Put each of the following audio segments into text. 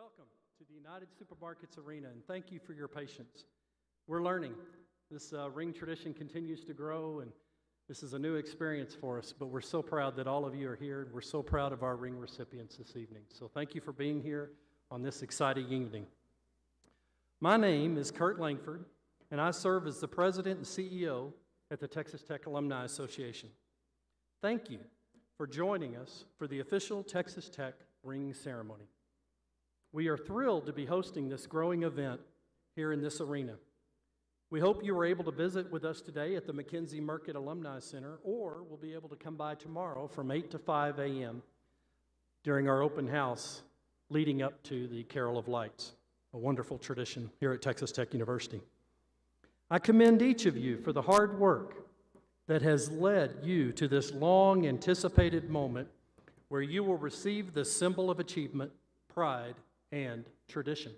Welcome to the United Supermarkets Arena, and thank you for your patience. We're learning. This ring tradition continues to grow, and this is a new experience for us, but we're so proud that all of you are here, and we're so proud of our ring recipients this evening. So thank you for being here on this exciting evening. My name is Kurt Langford, and I serve as the President and CEO at the Texas Tech Alumni Association. Thank you for joining us for the official Texas Tech ring ceremony. We are thrilled to be hosting this growing event here in this arena. We hope you were able to visit with us today at the McKenzie Murcutt Alumni Center, or will be able to come by tomorrow from 8 to 5 a.m. during our open house leading up to the Carol of Lights, a wonderful tradition here at Texas Tech University. I commend each of you for the hard work that has led you to this long anticipated moment where you will receive the symbol of achievement, pride, and tradition.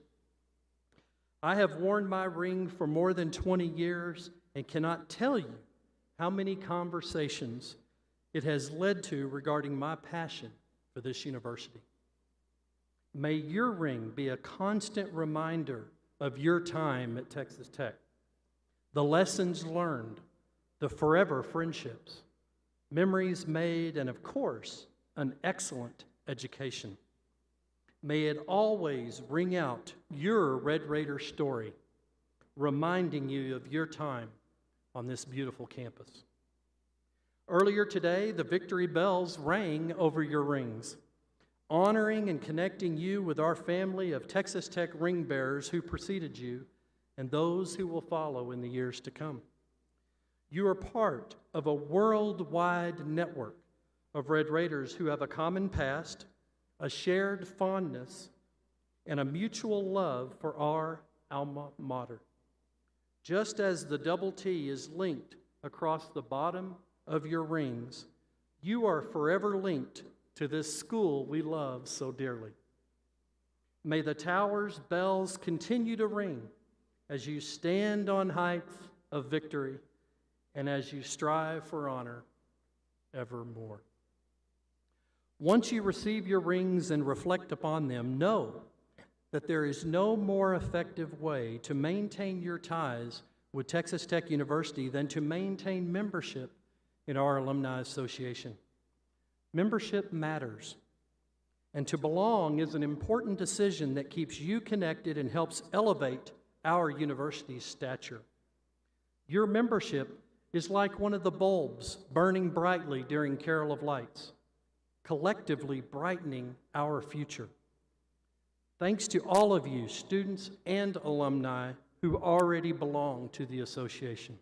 I have worn my ring for more than 20 years and cannot tell you how many conversations it has led to regarding my passion for this university. May your ring be a constant reminder of your time at Texas Tech, the lessons learned, the forever friendships, memories made, and of course, an excellent education. May it always ring out your Red Raider story, reminding you of your time on this beautiful campus. Earlier today, the victory bells rang over your rings, honoring and connecting you with our family of Texas Tech ring bearers who preceded you and those who will follow in the years to come. You are part of a worldwide network of Red Raiders who have a common past, a shared fondness, and a mutual love for our alma mater. Just as the double T is linked across the bottom of your rings, you are forever linked to this school we love so dearly. May the tower's bells continue to ring as you stand on heights of victory and as you strive for honor evermore. Once you receive your rings and reflect upon them, know that there is no more effective way to maintain your ties with Texas Tech University than to maintain membership in our Alumni Association. Membership matters, and to belong is an important decision that keeps you connected and helps elevate our university's stature. Your membership is like one of the bulbs burning brightly during Carol of Lights, collectively brightening our future. Thanks to all of you, students and alumni, who already belong to the association.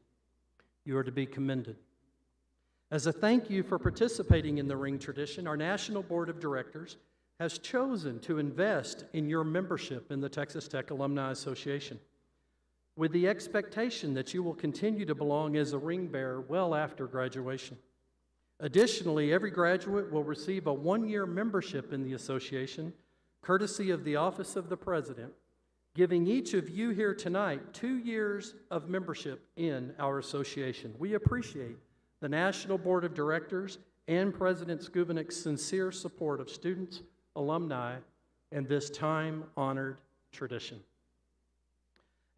You are to be commended. As a thank you for participating in the ring tradition, our National Board of Directors has chosen to invest in your membership in the Texas Tech Alumni Association, with the expectation that you will continue to belong as a ring bearer well after graduation. Additionally, every graduate will receive a one-year membership in the association, courtesy of the Office of the President, giving each of you here tonight 2 years of membership in our association. We appreciate the National Board of Directors and President Skubinik's sincere support of students, alumni, and this time-honored tradition.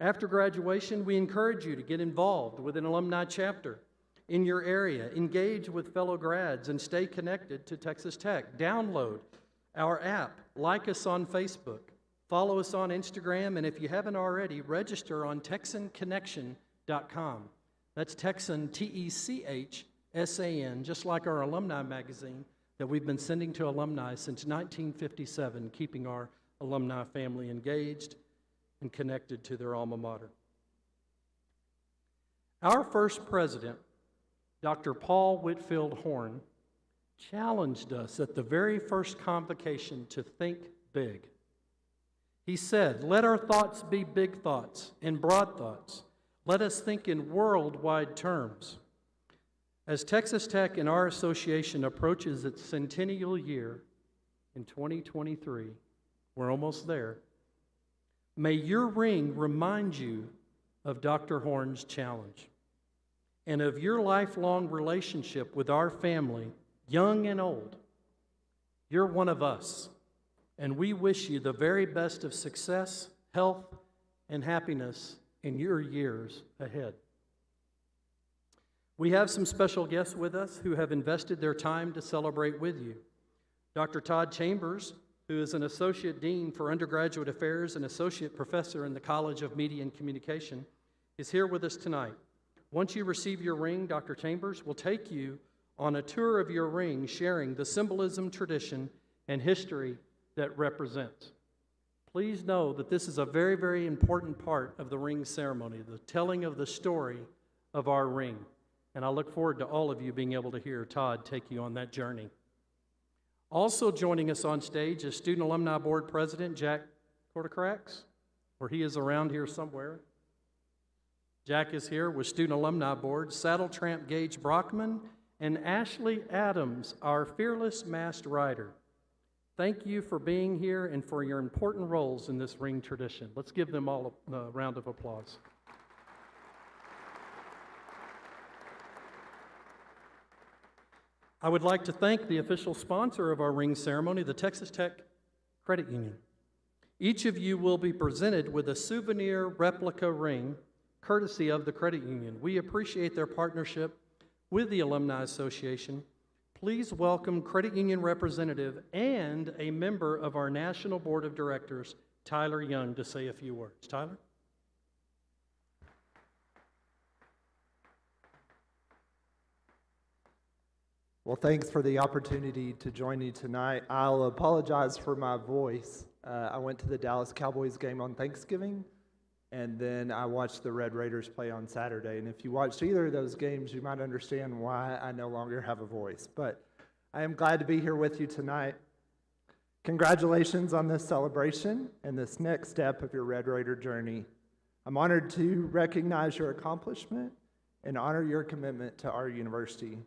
After graduation, we encourage you to get involved with an alumni chapter in your area, engage with fellow grads, and stay connected to Texas Tech. Download our app, like us on Facebook, follow us on Instagram, and if you haven't already, register on TexanConnection.com. That's Texan, T-E-C-H-S-A-N, just like our alumni magazine that we've been sending to alumni since 1957, keeping our alumni family engaged and connected to their alma mater. Our first president, Dr. Paul Whitfield Horn, challenged us at the very first convocation to think big. He said, "Let our thoughts be big thoughts and broad thoughts. Let us think in worldwide terms." As Texas Tech and our association approaches its centennial year in 2023, we're almost there, may your ring remind you of Dr. Horn's challenge and of your lifelong relationship with our family, young and old. You're one of us, and we wish you the very best of success, health, and happiness in your years ahead. We have some special guests with us who have invested their time to celebrate with you. Dr. Todd Chambers, who is an Associate Dean for Undergraduate Affairs and Associate Professor in the College of Media and Communication, is here with us tonight. Once you receive your ring, Dr. Chambers will take you on a tour of your ring, sharing the symbolism, tradition, and history that represents. Please know that this is a very, very important part of the ring ceremony, the telling of the story of our ring. And I look forward to all of you being able to hear Todd take you on that journey. Also joining us on stage is Student Alumni Board President Jack Kortokrax, or he is around here somewhere. Jack is here with Student Alumni Board, Saddle Tramp Gage Brockman, and Ashley Adams, our fearless masked rider. Thank you for being here and for your important roles in this ring tradition. Let's give them all a round of applause. I would like to thank the official sponsor of our ring ceremony, the Texas Tech Credit Union. Each of you will be presented with a souvenir replica ring, courtesy of the credit union. We appreciate their partnership with the Alumni Association. Please welcome credit union representative and a member of our National Board of Directors, Tyler Young, to say a few words. Tyler? Well, thanks for the opportunity to join you tonight. I'll apologize for my voice. I went to the Dallas Cowboys game on Thanksgiving, and then I watched the Red Raiders play on Saturday. And if you watched either of those games, you might understand why I no longer have a voice. But I am glad to be here with you tonight. Congratulations on this celebration and this next step of your Red Raider journey. I'm honored to recognize your accomplishment and honor your commitment to our university.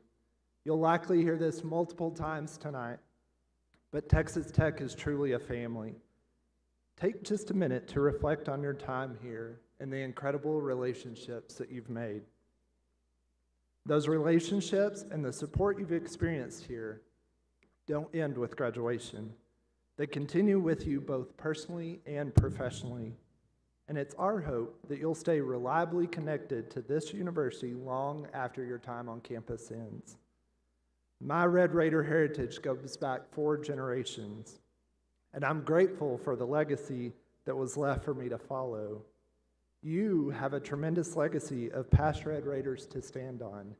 You'll likely hear this multiple times tonight, but Texas Tech is truly a family. Take just a minute to reflect on your time here and the incredible relationships that you've made. Those relationships and the support you've experienced here don't end with graduation. They continue with you both personally and professionally. And it's our hope that you'll stay reliably connected to this university long after your time on campus ends. My Red Raider heritage goes back 4 generations, and I'm grateful for the legacy that was left for me to follow. You have a tremendous legacy of past Red Raiders to stand on,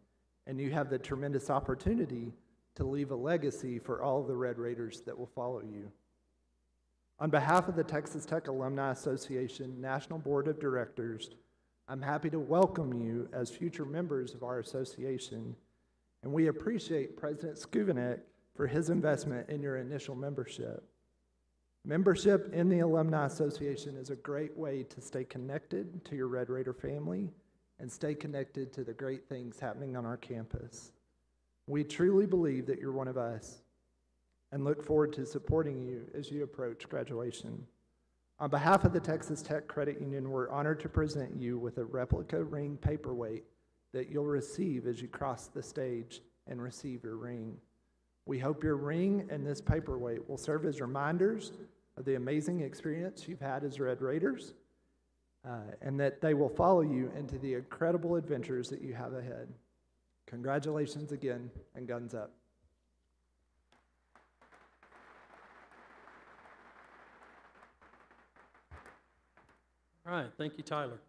and you have the tremendous opportunity to leave a legacy for all of the Red Raiders that will follow you. On behalf of the Texas Tech Alumni Association National Board of Directors, I'm happy to welcome you as future members of our association. And we appreciate President Skuvenek for his investment in your initial membership. Membership in the Alumni Association is a great way to stay connected to your Red Raider family and stay connected to the great things happening on our campus. We truly believe that you're one of us and look forward to supporting you as you approach graduation. On behalf of the Texas Tech Credit Union, we're honored to present you with a replica ring paperweight that you'll receive as you cross the stage and receive your ring. We hope your ring and this paperweight will serve as reminders of the amazing experience you've had as Red Raiders, and that they will follow you into the incredible adventures that you have ahead. Congratulations again, and guns up. All right, thank you, Tyler.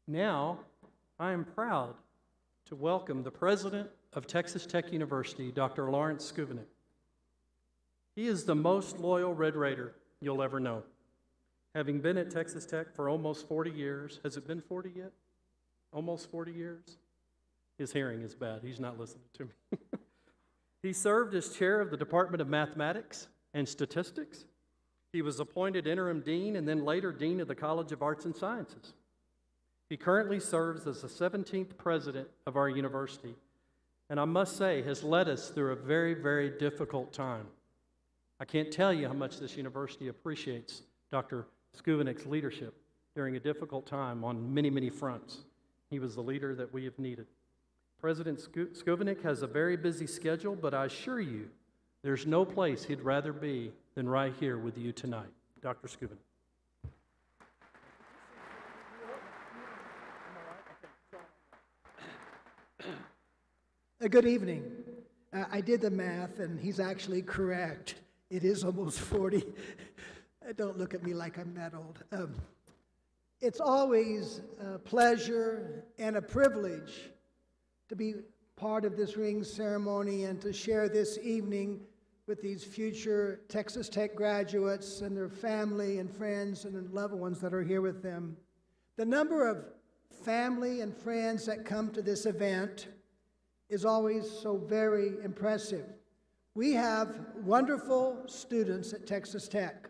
Now, I am proud to welcome the president of Texas Tech University, Dr. Lawrence Skuvenek. He is the most loyal Red Raider you'll ever know. Having been at Texas Tech for almost 40 years, has it been 40 yet? Almost 40 years? His hearing is bad, he's not listening to me. He served as chair of the Department of Mathematics and Statistics. He was appointed interim dean and then later dean of the College of Arts and Sciences. He currently serves as the 17th president of our university, and I must say has led us through a very, very difficult time. I can't tell you how much this university appreciates Dr. Skuvenek's leadership during a difficult time on many, many fronts. He was the leader that we have needed. President Skuvenek has a very busy schedule, but I assure you there's no place he'd rather be than right here with you tonight. Dr. Scubin. Good evening. I did the math, and he's actually correct. It is almost 40. Don't look at me like I'm that old. It's always a pleasure and a privilege to be part of this ring ceremony and to share this evening with these future Texas Tech graduates and their family and friends and loved ones that are here with them. The number of family and friends that come to this event is always so very impressive. We have wonderful students at Texas Tech,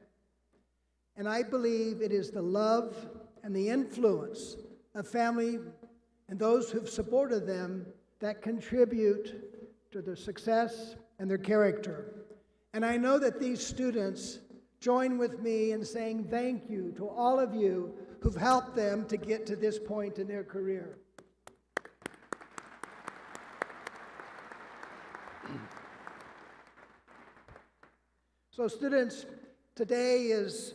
and I believe it is the love and the influence of family and those who've supported them that contribute to their success and their character. And I know that these students join with me in saying thank you to all of you who've helped them to get to this point in their career. So students, today is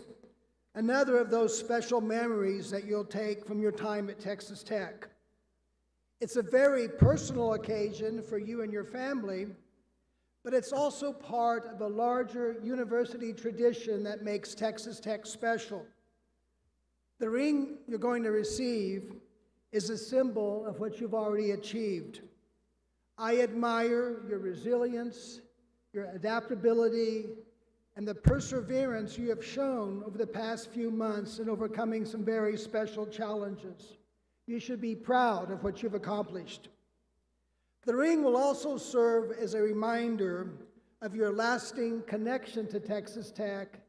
another of those special memories that you'll take from your time at Texas Tech. It's a very personal occasion for you and your family, but it's also part of a larger university tradition that makes Texas Tech special. The ring you're going to receive is a symbol of what you've already achieved. I admire your resilience, your adaptability, and the perseverance you have shown over the past few months in overcoming some very special challenges. You should be proud of what you've accomplished. The ring will also serve as a reminder of your lasting connection to Texas Tech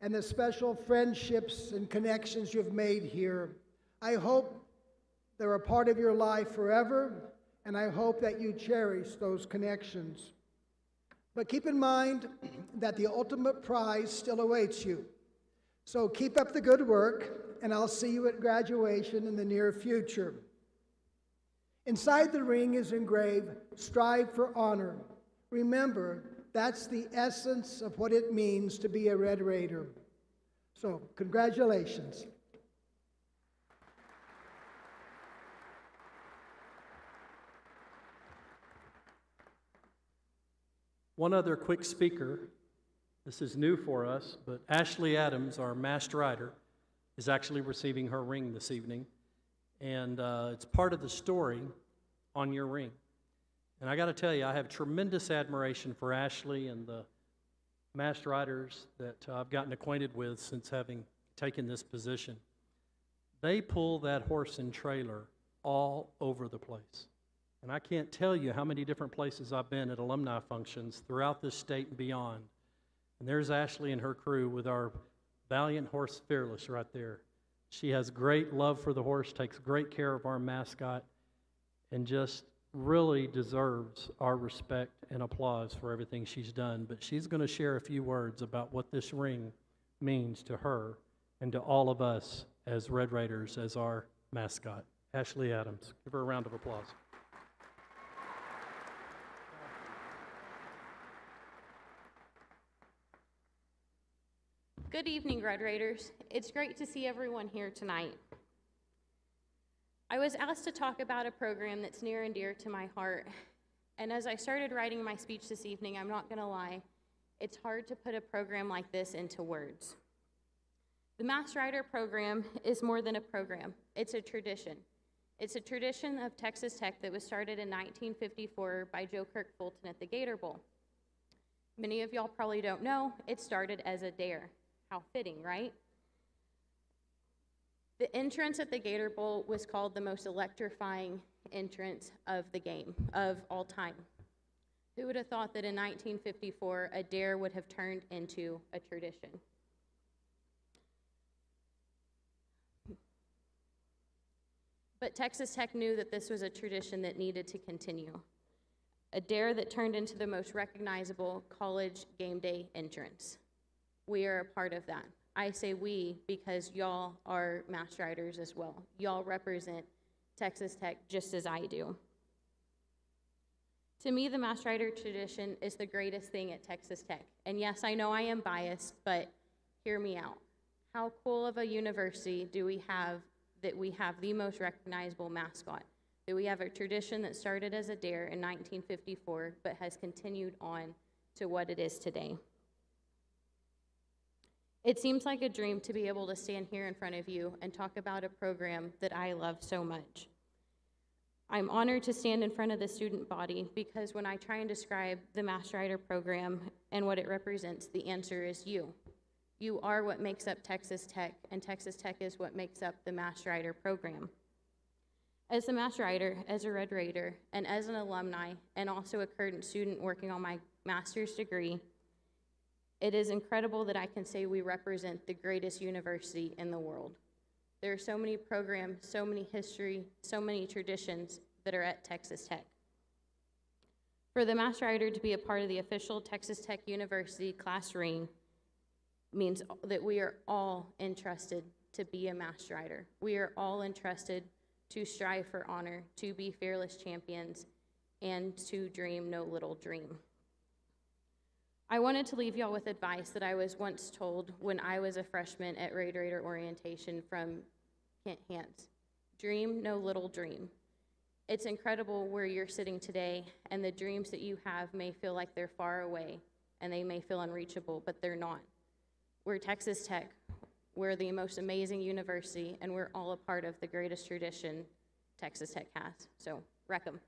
and the special friendships and connections you've made here. I hope they're a part of your life forever, and I hope that you cherish those connections. But keep in mind that the ultimate prize still awaits you. So keep up the good work, and I'll see you at graduation in the near future. Inside the ring is engraved, "Strive for honor." Remember, that's the essence of what it means to be a Red Raider. So, congratulations. One other quick speaker, this is new for us, but Ashley Adams, our Masked Rider, is actually receiving her ring this evening. And it's part of the story on your ring. And I got to tell you, I have tremendous admiration for Ashley and the Masked Riders that I've gotten acquainted with since having taken this position. They pull that horse and trailer all over the place. And I can't tell you how many different places I've been at alumni functions throughout this state and beyond. And there's Ashley and her crew with our valiant horse Fearless right there. She has great love for the horse, takes great care of our mascot, and just really deserves our respect and applause for everything she's done. But she's going to share a few words about what this ring means to her and to all of us as Red Raiders, as our mascot. Ashley Adams. Give her a round of applause. Good evening, Red Raiders. It's great to see everyone here tonight. I was asked to talk about a program that's near and dear to my heart, and as I started writing my speech this evening, I'm not going to lie, it's hard to put a program like this into words. The Masked Rider program is more than a program. It's a tradition. It's a tradition of Texas Tech that was started in 1954 by Joe Kirk Fulton at the Gator Bowl. Many of y'all probably don't know, it started as a dare. How fitting, right? The entrance at the Gator Bowl was called the most electrifying entrance of the game of all time. Who would have thought that in 1954 a dare would have turned into a tradition? But Texas Tech knew that this was a tradition that needed to continue. A dare that turned into the most recognizable college game day entrance. We are a part of that. I say we because y'all are Masked Riders as well. Y'all represent Texas Tech just as I do. To me, the Mass Rider tradition is the greatest thing at Texas Tech. And yes, I know I am biased, but hear me out. How cool of a university do we have that we have the most recognizable mascot? That we have a tradition that started as a dare in 1954, but has continued on to what it is today. It seems like a dream to be able to stand here in front of you and talk about a program that I love so much. I'm honored to stand in front of the student body because when I try and describe the Mass Rider program and what it represents, the answer is you. You are what makes up Texas Tech, and Texas Tech is what makes up the Mass Rider program. As a Mass Rider, as a Red Raider, and as an alumni, and also a current student working on my master's degree, it is incredible that I can say we represent the greatest university in the world. There are so many programs, so many history, so many traditions that are at Texas Tech. For the Mass Rider to be a part of the official Texas Tech University class ring means that we are all entrusted to be a Mass Rider. We are all entrusted to strive for honor, to be fearless champions, and to dream no little dream. I wanted to leave y'all with advice that I was once told when I was a freshman at Red Raider orientation from Kent Hance. Dream no little dream. It's incredible where you're sitting today, and the dreams that you have may feel like they're far away, and they may feel unreachable, but they're not. We're Texas Tech. We're the most amazing university, and we're all a part of the greatest tradition Texas Tech has. So, wreck 'em.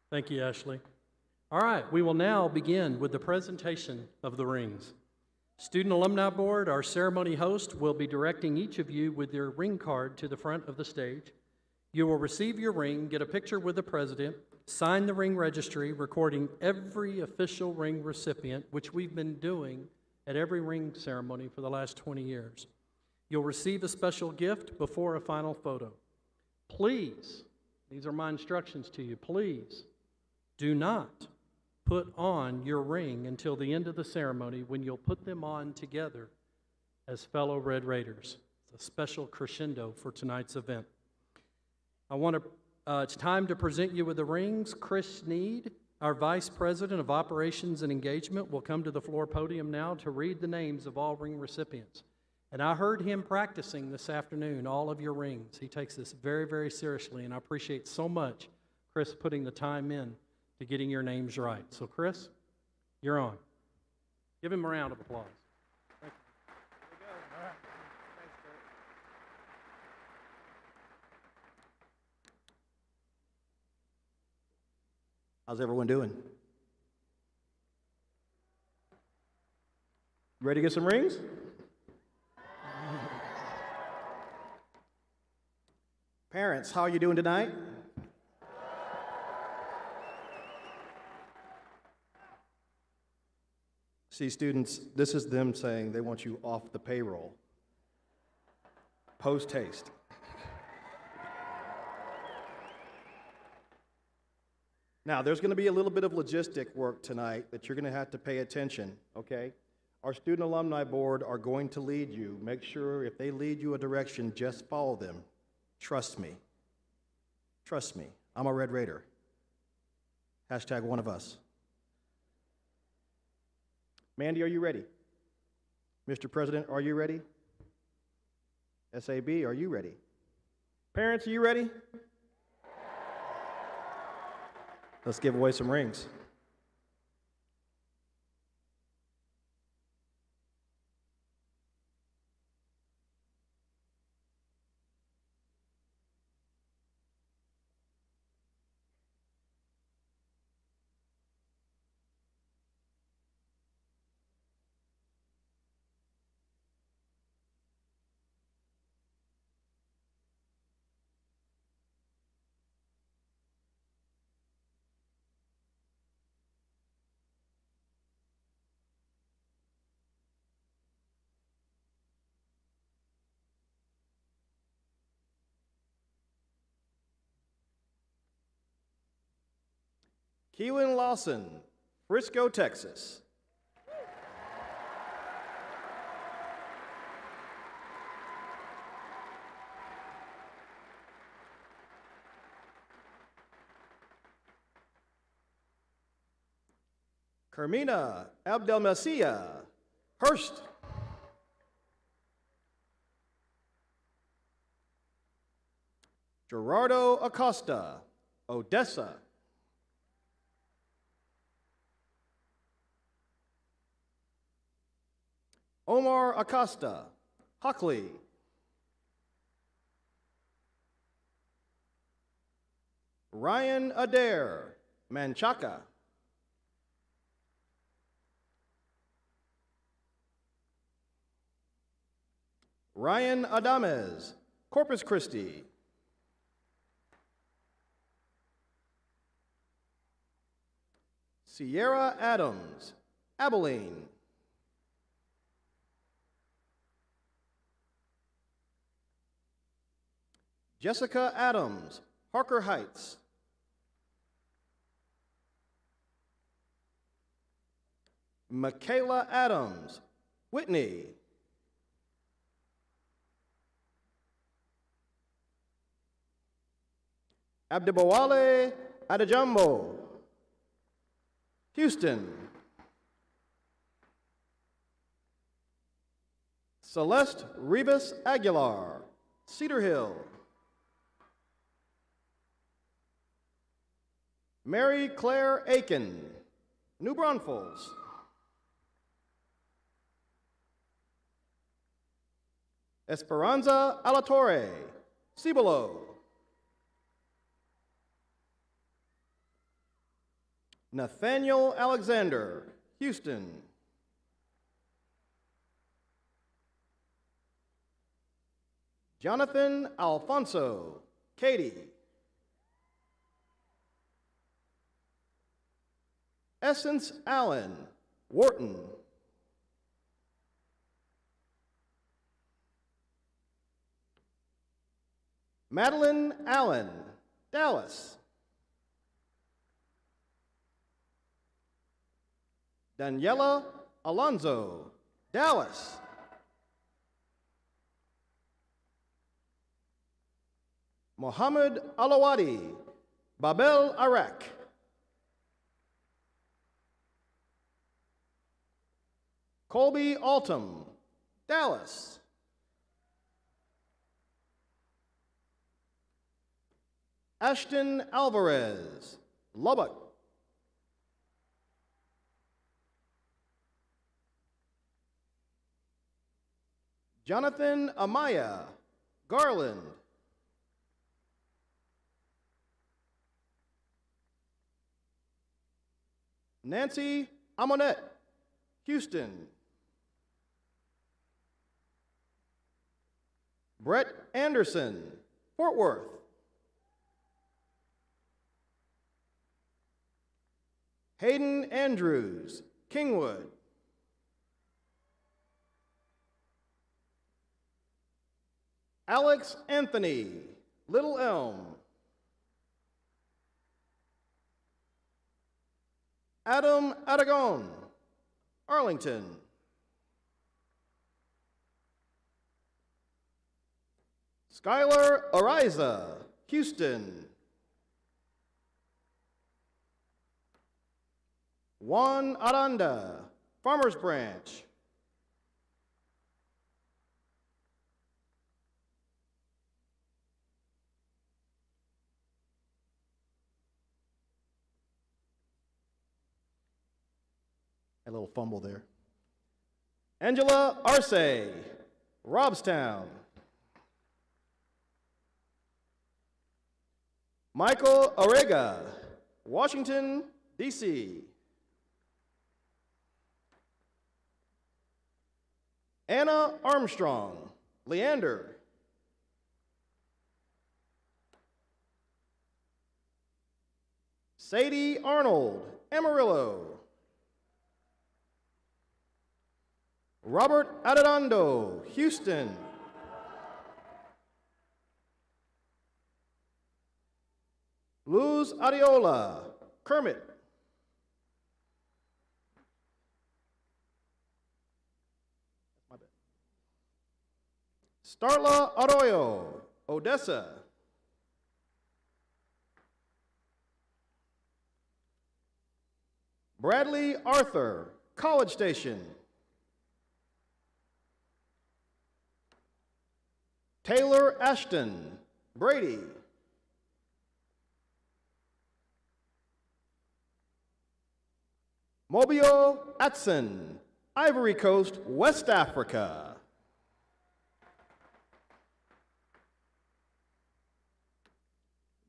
Thank you, Ashley. All right, we will now begin with the presentation of the rings. Student Alumni Board, our ceremony host, will be directing each of you with your ring card to the front of the stage. You will receive your ring, get a picture with the president, sign the ring registry, recording every official ring recipient, which we've been doing at every ring ceremony for the last 20 years. You'll receive a special gift before a final photo. Please, these are my instructions to you, please do not put on your ring until the end of the ceremony when you'll put them on together as fellow Red Raiders. It's a special crescendo for tonight's event. It's time to present you with the rings. Chris Sneed, our Vice President of Operations and Engagement, will come to the floor podium now to read the names of all ring recipients. And I heard him practicing this afternoon all of your rings. He takes this very, very seriously, and I appreciate so much Chris putting the time in to getting your names right. So, Chris, you're on. Give him a round of applause. Thank you. There we go. All right. Thanks, Kurt. How's everyone doing? Ready to get some rings? Parents, how are you doing tonight? See, students, this is them saying they want you off the payroll. Post haste. Now, there's going to be a little bit of logistic work tonight that you're going to have to pay attention, okay? Our Student Alumni Board are going to lead you. Make sure if they lead you a direction, just follow them. Trust me. Trust me. I'm a Red Raider. Hashtag one of us. Mandy, are you ready? Mr. President, are you ready? SAB, are you ready? Parents, are you ready? Let's give away some rings. Keelan Lawson, Frisco, Texas. Carmina Abdelmasia, Hurst. Gerardo Acosta, Odessa. Omar Acosta, Hockley. Ryan Adair, Manchaca. Ryan Adames, Corpus Christi. Sierra Adams, Abilene. Jessica Adams, Harker Heights. Michaela Adams, Whitney. Abdibawale Adajambo, Houston. Celeste Rivas Aguilar, Cedar Hill. Mary Claire Aiken, New Braunfels. Esperanza Alatorre, Cibolo. Nathaniel Alexander, Houston. Jonathan Alfonso, Katy. Essence Allen, Wharton. Madeline Allen, Dallas. Daniela Alonzo, Dallas. Mohammed Alawadi, Babel, Iraq. Colby Altum, Dallas. Ashton Alvarez, Lubbock. Jonathan Amaya, Garland. Nancy Amonette, Houston. Brett Anderson, Fort Worth. Hayden Andrews, Kingwood. Alex Anthony, Little Elm. Adam Aragon, Arlington. Skylar Ariza, Houston. Juan Aranda, Farmers Branch. A little fumble there. Angela Arce, Robstown. Michael Orega, Washington, D.C. Anna Armstrong, Leander. Sadie Arnold, Amarillo. Robert Adedondo, Houston. Luz Adiola, Kermit. My bad. Starla Arroyo, Odessa. Bradley Arthur, College Station. Taylor Ashton, Brady. Mobio Atson, Ivory Coast, West Africa.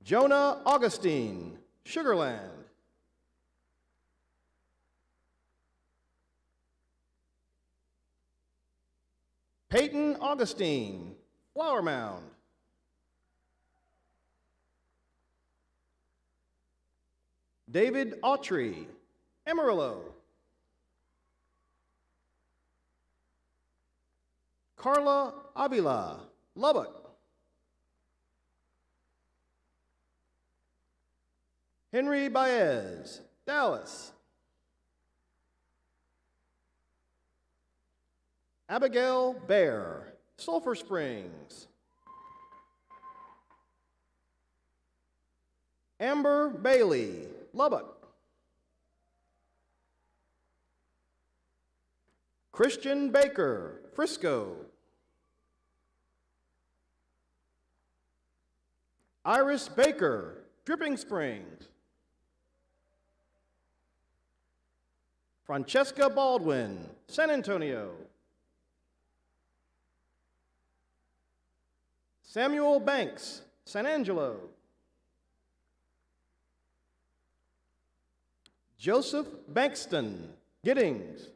Jonah Augustine, Sugarland. Peyton Augustine, Flower Mound. David Autry, Amarillo. Carla Avila, Lubbock. Henry Baez, Dallas. Abigail Bear, Sulphur Springs. Amber Bailey, Lubbock. Christian Baker, Frisco. Iris Baker, Dripping Springs. Francesca Baldwin, San Antonio. Samuel Banks, San Angelo. Joseph Bankston, Giddings.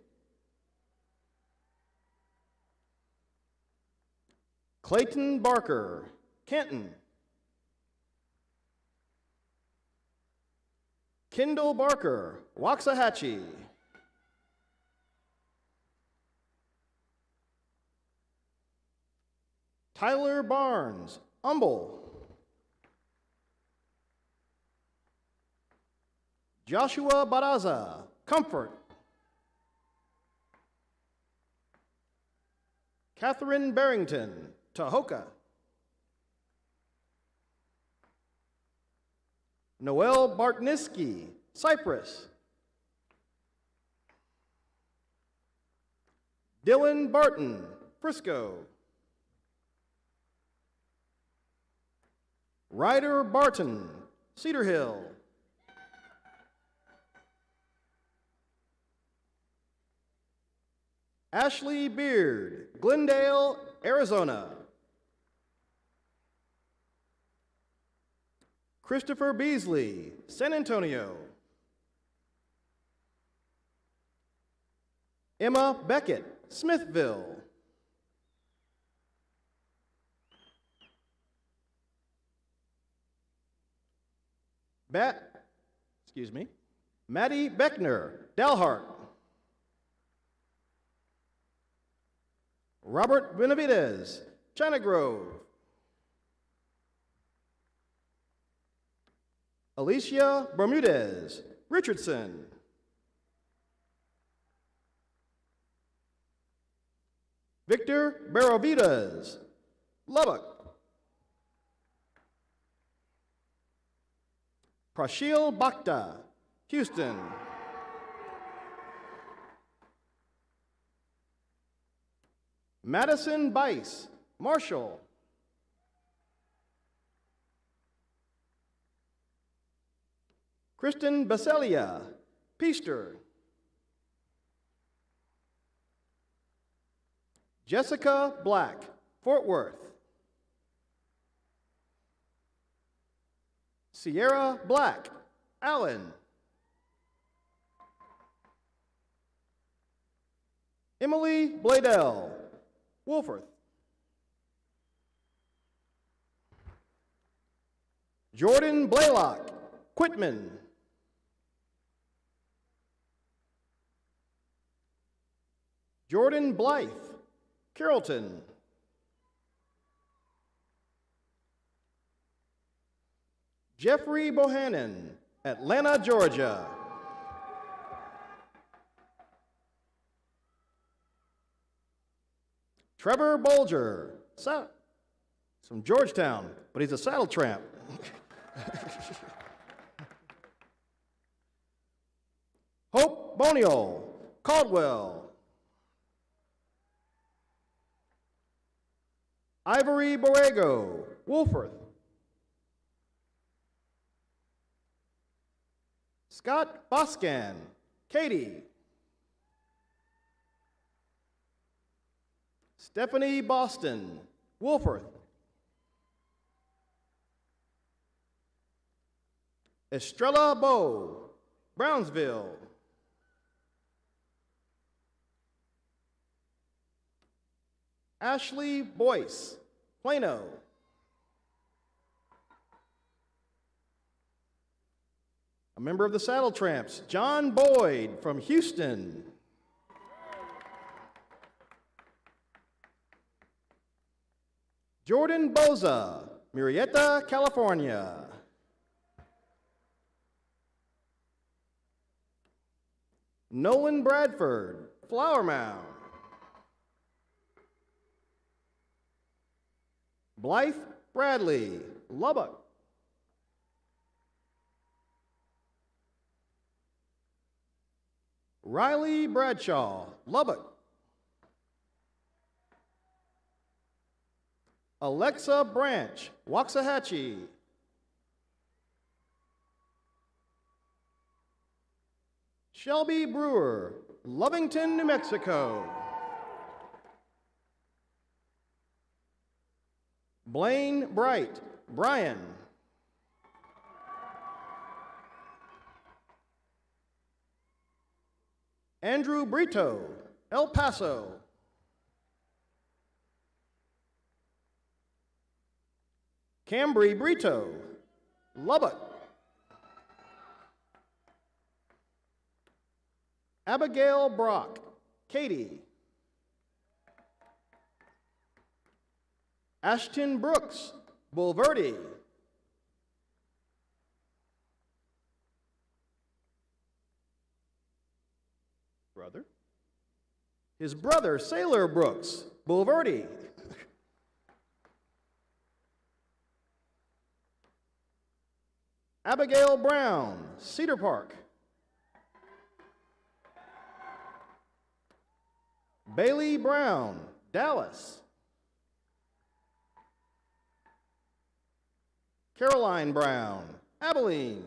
Clayton Barker, Kenton. Kendall Barker, Waxahachie. Tyler Barnes, Humble. Joshua Baraza, Comfort. Catherine Barrington, Tahoka. Noel Bartniski, Cyprus. Dylan Barton, Frisco. Ryder Barton, Cedar Hill. Ashley Beard, Glendale, Arizona. Christopher Beasley, San Antonio. Emma Beckett, Smithville. Maddie Beckner, Dalhart. Robert Benavidez, China Grove. Alicia Bermudez, Richardson. Victor Barrovitas, Lubbock. Prashil Bhakta, Houston. Madison Bice, Marshall. Kristen Baselia, Peaster. Jessica Black, Fort Worth. Sierra Black, Allen. Emily Bladell, Wolforth. Jordan Blaylock, Quitman. Jordan Blythe, Carrollton. Jeffrey Bohannon, Atlanta, Georgia. Trevor Bolger, from Georgetown, but he's a saddle tramp. Hope Bonial, Caldwell. Ivory Borrego, Wolforth. Scott Boscan, Katy. Stephanie Boston, Wolforth. Estrella Bowe, Brownsville. Ashley Boyce, Plano. A member of the Saddle Tramps, John Boyd from Houston. Jordan Boza, Murrieta, California. Nolan Bradford, Flower Mound. Blythe Bradley, Lubbock. Riley Bradshaw, Lubbock. Alexa Branch, Waxahachie. Shelby Brewer, Lovington, New Mexico. Blaine Bright, Bryan. Andrew Brito, El Paso. Cambry Brito, Lubbock. Abigail Brock, Katy. Ashton Brooks, Bulverde. Brother? His brother, Sailor Brooks, Bulverde. Abigail Brown, Cedar Park. Bailey Brown, Dallas. Caroline Brown, Abilene.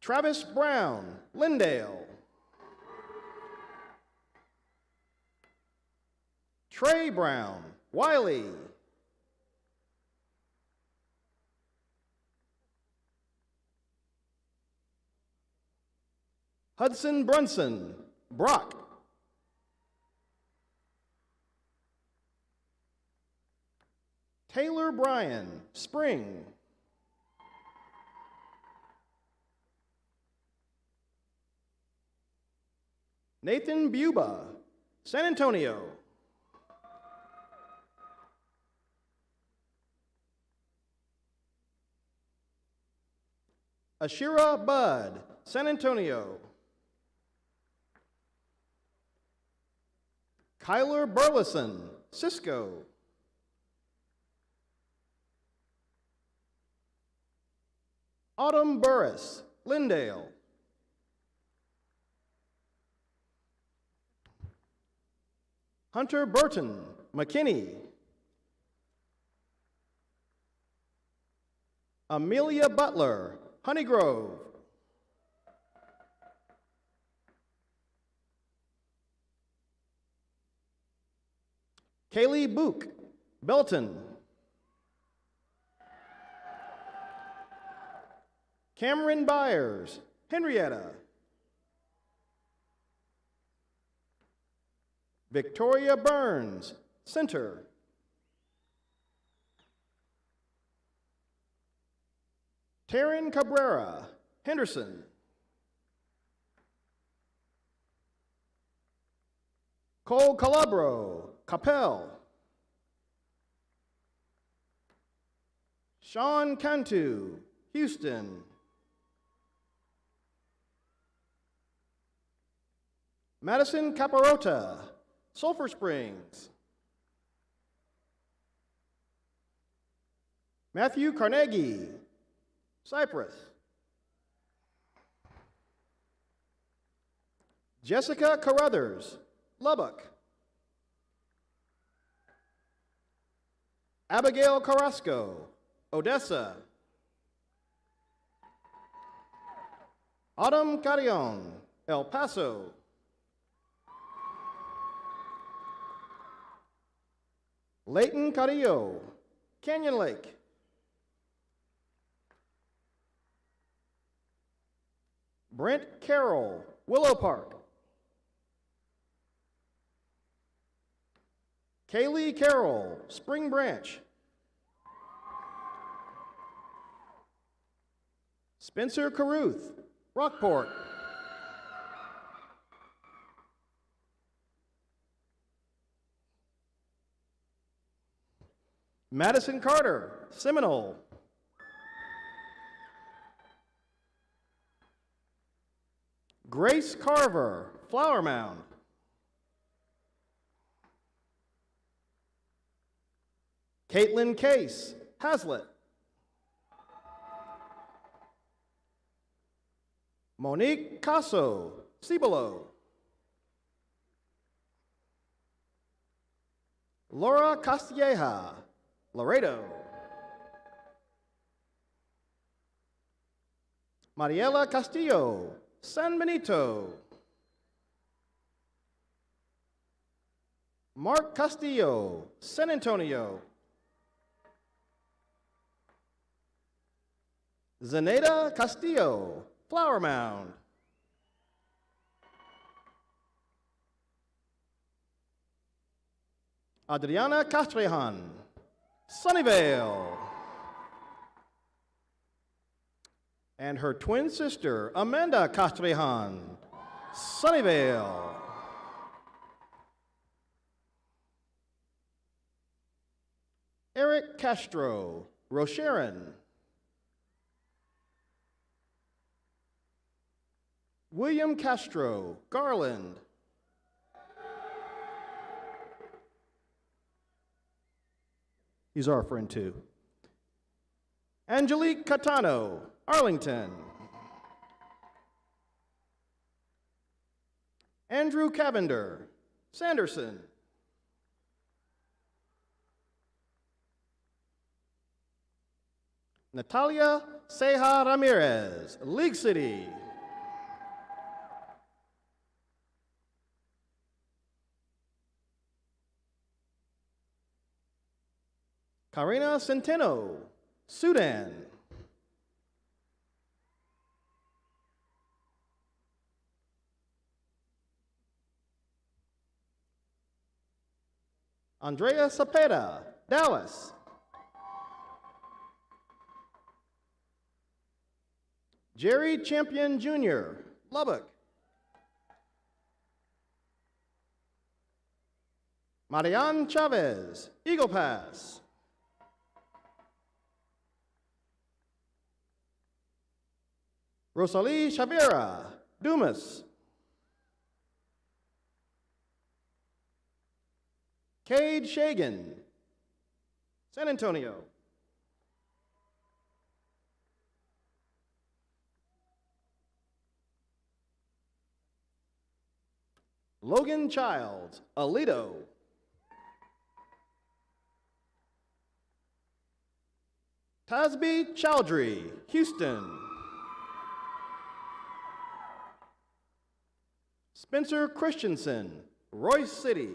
Travis Brown, Lindale. Trey Brown, Wiley. Hudson Brunson, Brock. Taylor Bryan, Spring. Nathan Buba, San Antonio. Ashira Budd, San Antonio. Kyler Burleson, Cisco. Autumn Burris, Lindale. Hunter Burton, McKinney. Amelia Butler, Honeygrove. Kaylee Book, Belton. Cameron Byers, Henrietta. Victoria Burns, Center. Taryn Cabrera, Henderson. Cole Calabro, Capel. Sean Cantu, Houston. Madison Caparota, Sulphur Springs. Matthew Carnegie, Cypress. Jessica Carruthers, Lubbock. Abigail Carrasco, Odessa. Autumn Carrion, El Paso. Leighton Carrillo, Canyon Lake. Brent Carroll, Willow Park. Kaylee Carroll, Spring Branch. Spencer Caruth, Rockport. Madison Carter, Seminole. Grace Carver, Flower Mound. Caitlin Case, Hazlitt. Monique Casso, Cibolo. Laura Castilleja, Laredo. Mariela Castillo, San Benito. Mark Castillo, San Antonio. Zenaida Castillo, Flower Mound. Adriana Castrejan, Sunnyvale. And her twin sister, Amanda Castrejan, Sunnyvale. Eric Castro, Rocheron. William Castro, Garland. He's our friend too. Angelique Catano, Arlington. Andrew Cavender, Sanderson. Natalia Ceja Ramirez, League City. Karina Centeno, Sudan. Andrea Cepeda, Dallas. Jerry Champion Jr., Lubbock. Marian Chavez, Eagle Pass. Rosalie Chavera, Dumas. Cade Shagan, San Antonio. Logan Childs, Aledo. Tasby Chowdhury, Houston. Spencer Christensen, Royce City.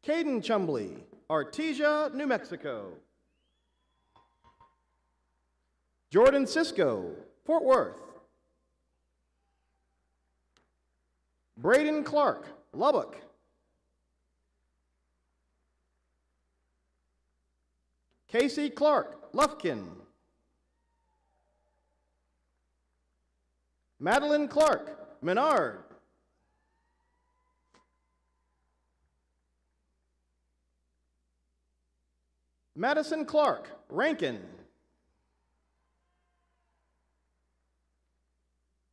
Caden Chumbley, Artesia, New Mexico. Jordan Cisco, Fort Worth. Braden Clark, Lubbock. Casey Clark, Lufkin. Madeline Clark, Menard. Madison Clark, Rankin.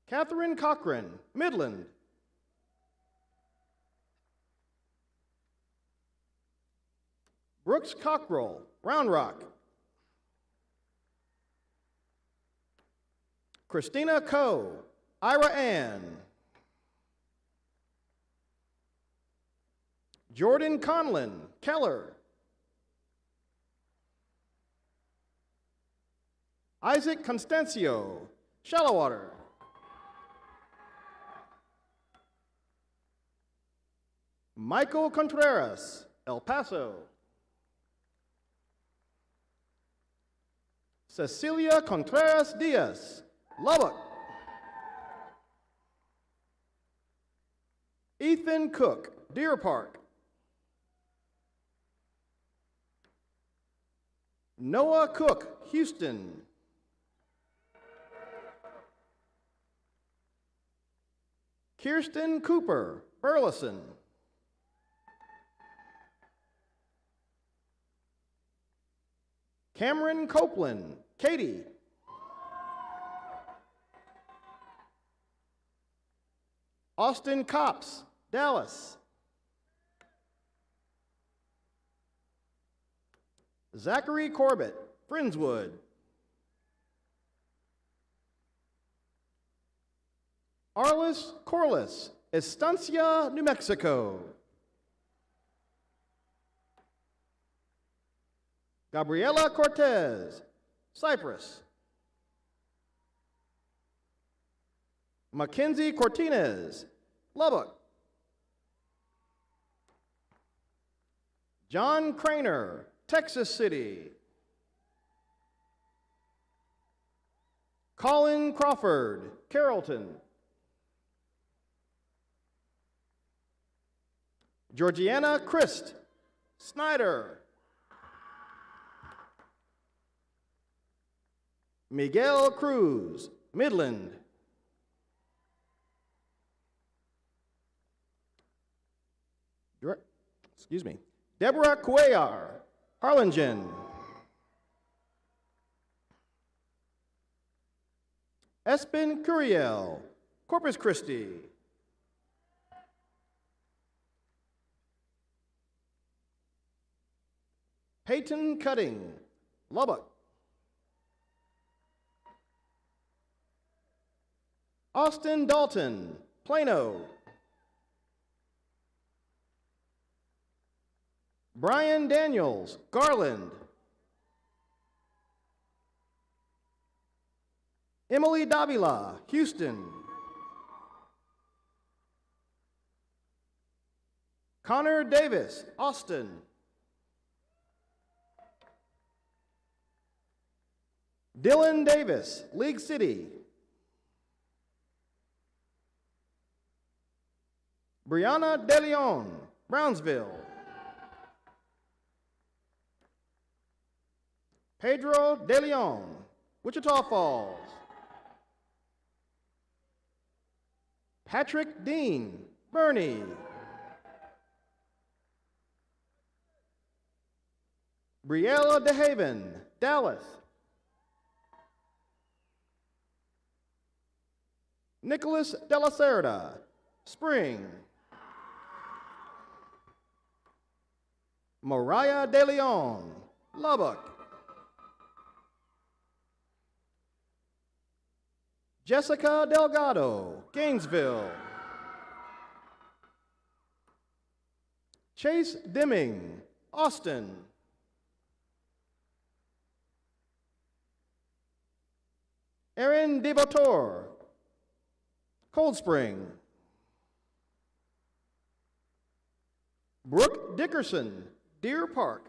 Catherine Cochran, Midland. Brooks Cockrell, Round Rock. Christina Coe, Ira Ann, Jordan Conlon, Keller, Isaac Constancio, Shallowater, Michael Contreras, El Paso, Cecilia Contreras Diaz, Lubbock, Ethan Cook, Deer Park, Noah Cook, Houston, Kirsten Cooper, Burleson, Cameron Copeland, Katy, Austin Copps, Dallas, Zachary Corbett, Friendswood, Arlis Corliss, Estancia, New Mexico, Gabriela Cortez, Cyprus, Mackenzie Cortinez, Lubbock, John Craner, Texas City, Colin Crawford, Carrollton, Georgiana Christ, Snyder, Miguel Cruz, Midland, Deborah Cuellar, Harlingen, Espen Curiel, Corpus Christi, Peyton Cutting, Lubbock, Austin Dalton, Plano, Brian Daniels, Garland, Emily Davila, Houston, Connor Davis, Austin, Dylan Davis, League City, Brianna De Leon, Brownsville, Pedro De Leon, Wichita Falls, Patrick Dean, Bernie, Briella DeHaven, Dallas, Nicholas De La Cerda, Spring, Mariah De Leon, Lubbock, Jessica Delgado, Gainesville, Chase Deming, Austin, Aaron DeVotor, Cold Spring, Brooke Dickerson, Deer Park,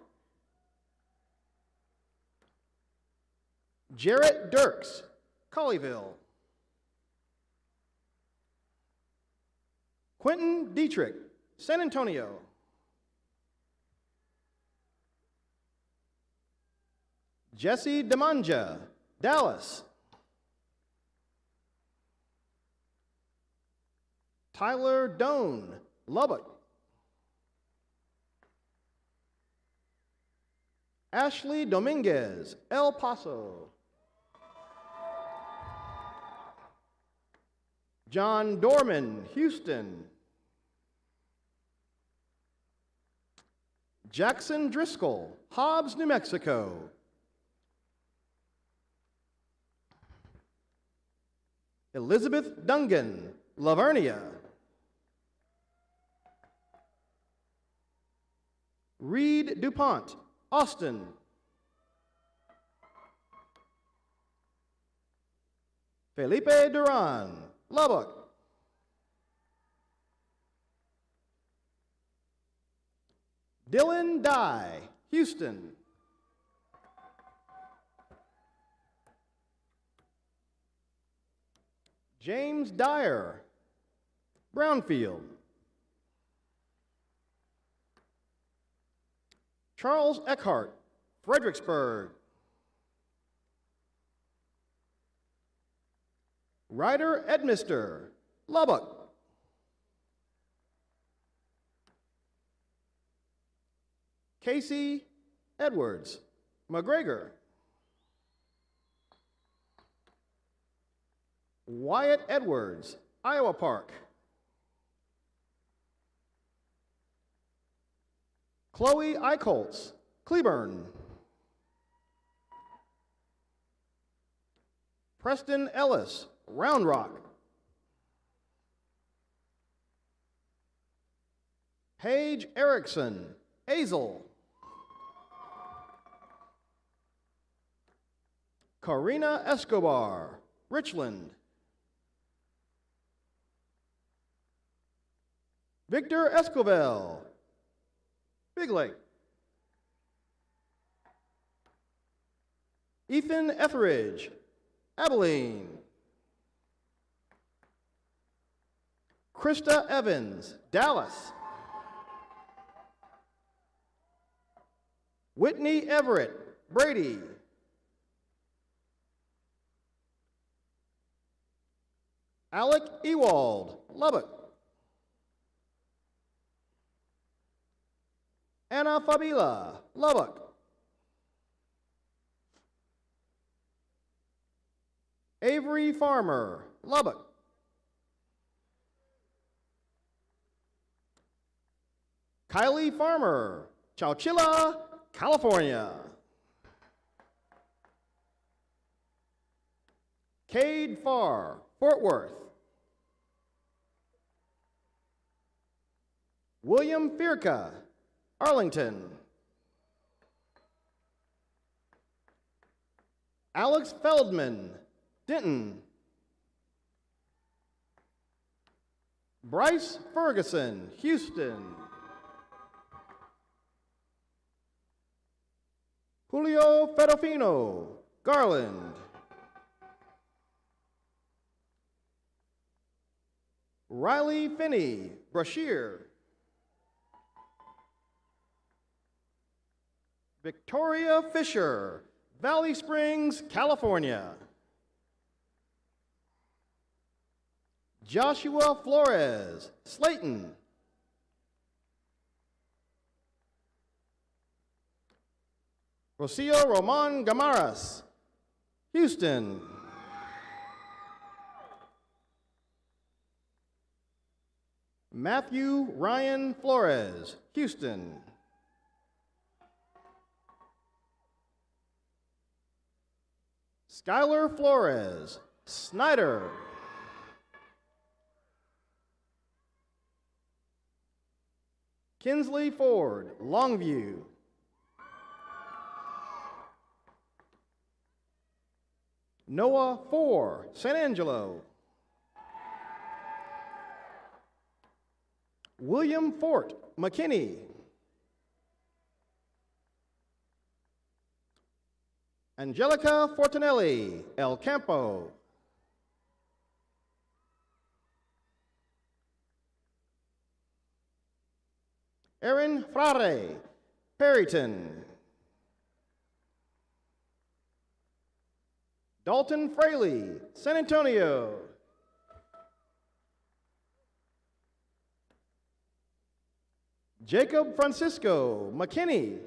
Jarrett Dirks, Colleyville, Quentin Dietrich, San Antonio, Jesse Demanja, Dallas, Tyler Doan, Lubbock, Ashley Dominguez, El Paso, John Dorman, Houston, Jackson Driscoll, Hobbs, New Mexico, Elizabeth Dungan, Lavernia. Reed DuPont, Austin. Felipe Duran, Lubbock. Dylan Dye, Houston. James Dyer, Brownfield. Charles Eckhart, Fredericksburg. Ryder Edmister, Lubbock. Casey Edwards, McGregor. Wyatt Edwards, Iowa Park. Chloe Eichholz, Cleburne. Preston Ellis, Round Rock. Paige Erickson, Azle. Karina Escobar, Richland. Victor Escovel, Big Lake. Ethan Etheridge, Abilene. Krista Evans, Dallas. Whitney Everett, Brady. Alec Ewald, Lubbock. Anna Fabila, Lubbock. Avery Farmer, Lubbock. Kylie Farmer, Chowchilla, California. Cade Farr, Fort Worth. William Firka, Arlington. Alex Feldman, Denton. Bryce Ferguson, Houston. Julio Fedofino, Garland. Riley Finney, Brashear. Victoria Fisher, Valley Springs, California. Joshua Flores, Slayton. Rocio Roman Gamaras, Houston. Matthew Ryan Flores, Houston. Skylar Flores, Snyder. Kinsley Ford, Longview. Noah Four, San Angelo. William Fort, McKinney. Angelica Fortinelli, El Campo. Erin Frare, Perryton. Dalton Fraley, San Antonio. Jacob Francisco, McKinney.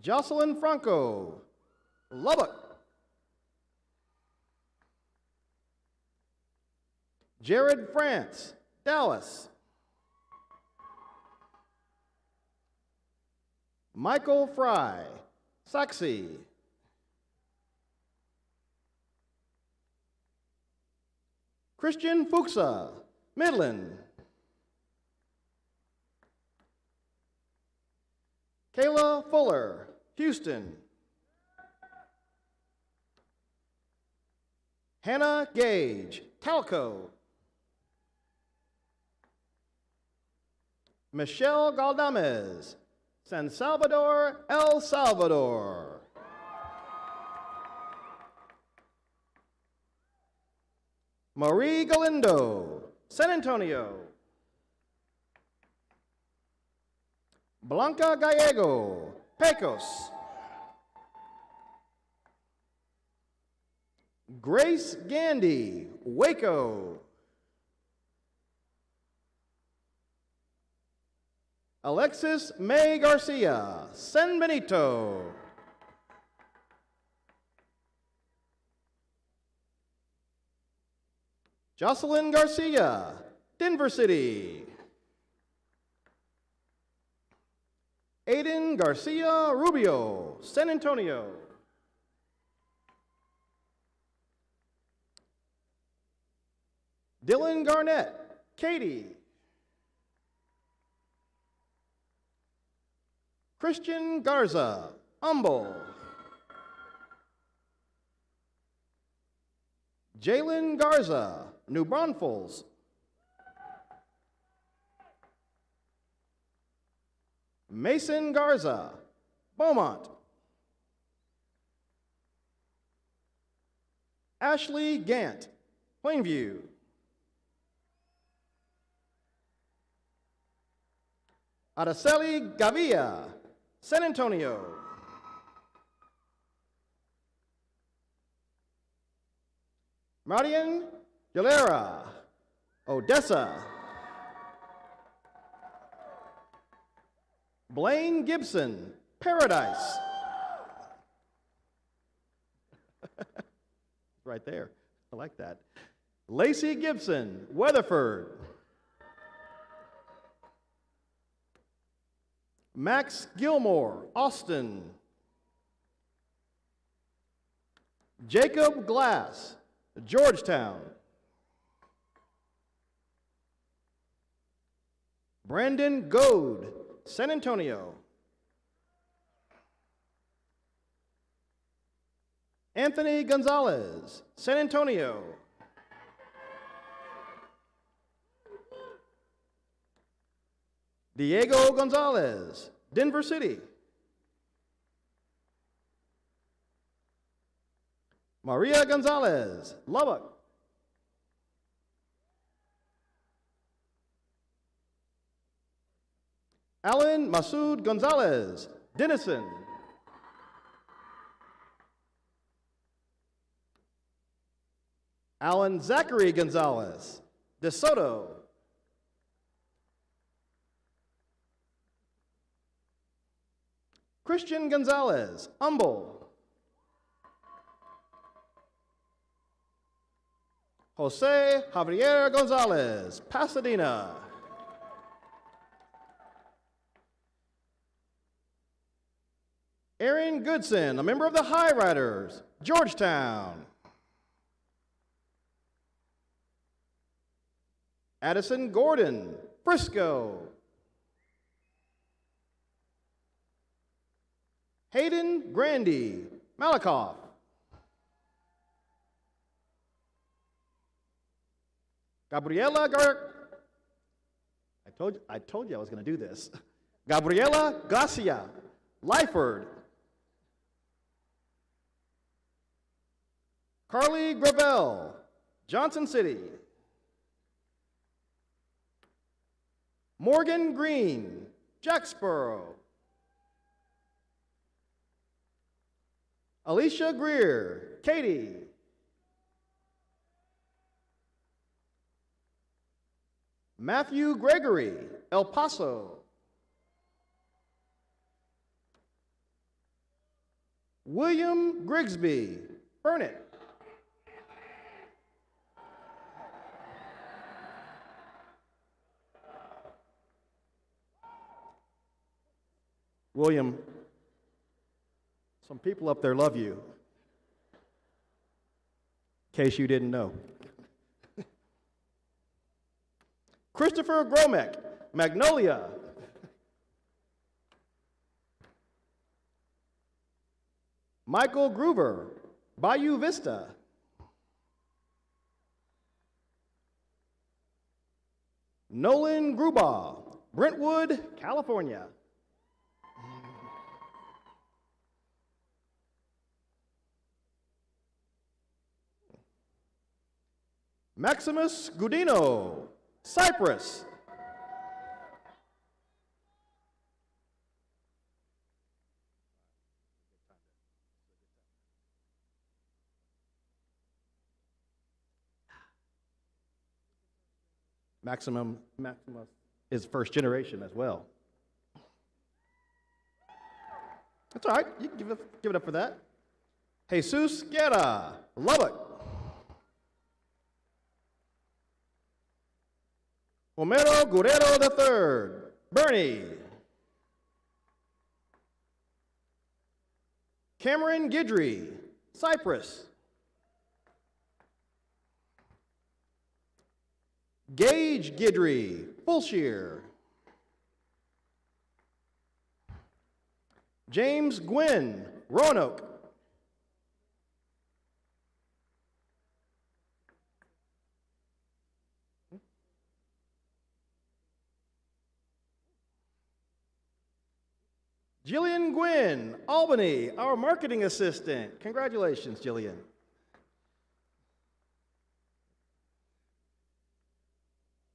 Jocelyn Franco, Lubbock. Jared France, Dallas. Michael Fry, Saxe. Christian Fuchsa, Midland. Kayla Fuller, Houston. Hannah Gage, Talco. Michelle Galdamez, San Salvador, El Salvador. Marie Galindo, San Antonio. Blanca Gallego, Pecos. Grace Gandy, Waco. Alexis May Garcia, San Benito. Jocelyn Garcia, Denver City. Aiden Garcia Rubio, San Antonio. Dylan Garnett, Katy. Christian Garza, Humble. Jalen Garza, New Braunfels. Mason Garza, Beaumont. Ashley Gant, Plainview. Araceli Gavia, San Antonio. Marian Galera, Odessa. Blaine Gibson, Paradise. Right there. I like that. Lacey Gibson, Weatherford. Max Gilmore, Austin. Jacob Glass, Georgetown. Brandon Goad, San Antonio. Anthony Gonzalez, San Antonio. Diego Gonzalez, Denver City. Maria Gonzalez, Lubbock. Alan Masoud Gonzalez, Denison. Alan Zachary Gonzalez, DeSoto. Christian Gonzalez, Humble. Jose Javier Gonzalez, Pasadena. Aaron Goodson, a member of the High Riders, Georgetown. Addison Gordon, Frisco. Hayden Grandy, Malakoff. Gabriela I told you I was going to do this. Gabriela Garcia, Lyford. Carly Gravel, Johnson City. Morgan Green, Jacksboro. Alicia Greer, Katy. Matthew Gregory, El Paso. William Grigsby, Burnett. William, some people up there love you, in case you didn't know. Christopher Gromek, Magnolia. Michael Groover, Bayou Vista. Nolan Grubaugh, Brentwood, California. Maximus Gudino, Cyprus. Maximus is first generation as well. That's all right. You can give it up for that. Jesus Guerra, Lubbock. Homero Guerrero III, Bernie. Cameron Guidry, Cyprus. Gage Guidry, Fulshire. James Gwynn, Roanoke. Jillian Gwynn, Albany, our marketing assistant. Congratulations, Jillian.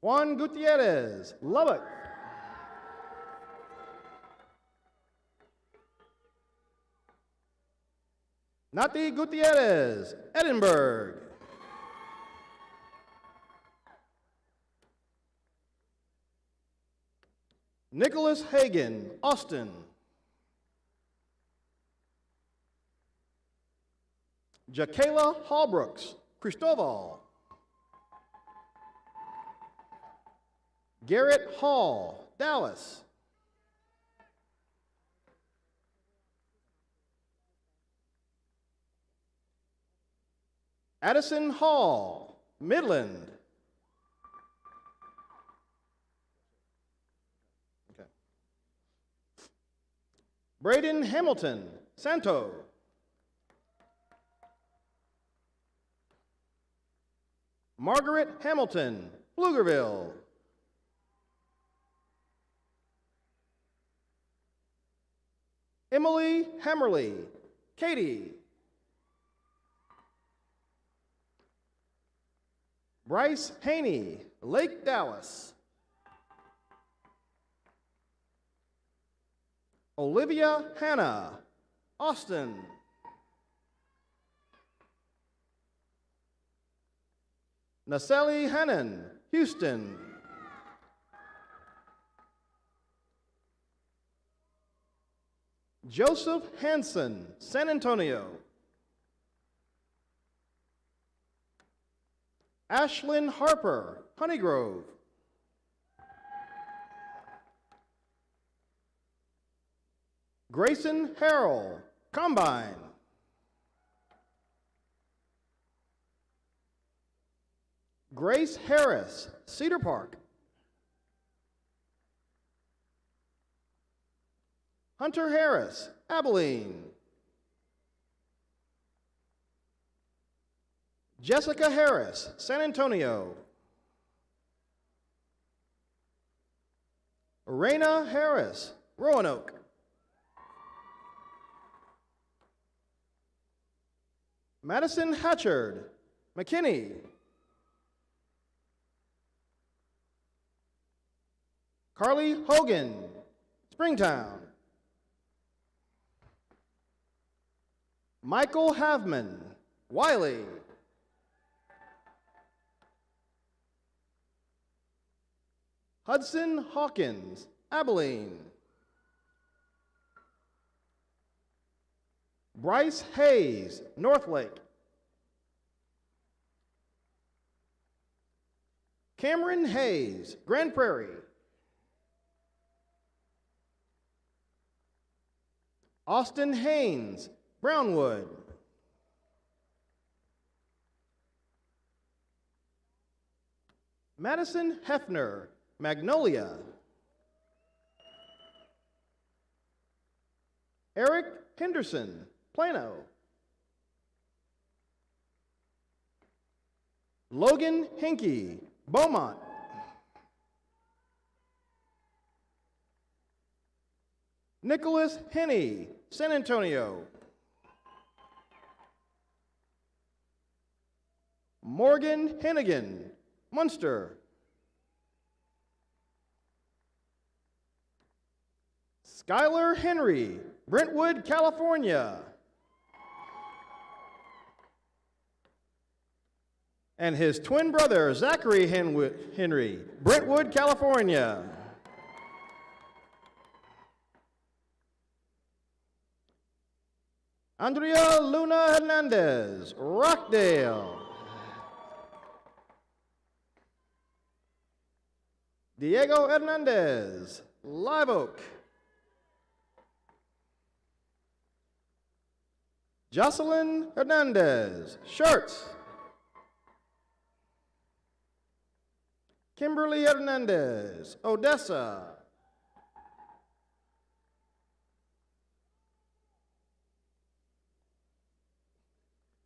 Juan Gutierrez, Lubbock. Nati Gutierrez, Edinburgh. Nicholas Hagan, Austin. Jakayla Hallbrooks, Cristobal. Garrett Hall, Dallas. Addison Hall, Midland. Okay. Braden Hamilton, Santo. Margaret Hamilton, Pflugerville. Emily Hammerly, Katy. Bryce Haney, Lake Dallas. Olivia Hanna, Austin. Nasali Hannon, Houston. Joseph Hansen, San Antonio. Ashlyn Harper, Honeygrove. Grayson Harrell, Combine. Grace Harris, Cedar Park. Hunter Harris, Abilene. Jessica Harris, San Antonio. Raina Harris, Roanoke. Madison Hatchard, McKinney. Carly Hogan, Springtown. Michael Havman, Wiley. Hudson Hawkins, Abilene. Bryce Hayes, Northlake. Cameron Hayes, Grand Prairie. Austin Haynes, Brownwood. Madison Hefner, Magnolia. Eric Henderson, Plano. Logan Hinkey, Beaumont. Nicholas Henney, San Antonio. Morgan Hennigan, Munster. Skylar Henry, Brentwood, California. And his twin brother, Zachary Henry, Brentwood, California. Andrea Luna Hernandez, Rockdale. Diego Hernandez, Live Oak. Jocelyn Hernandez, Shirts. Kimberly Hernandez, Odessa.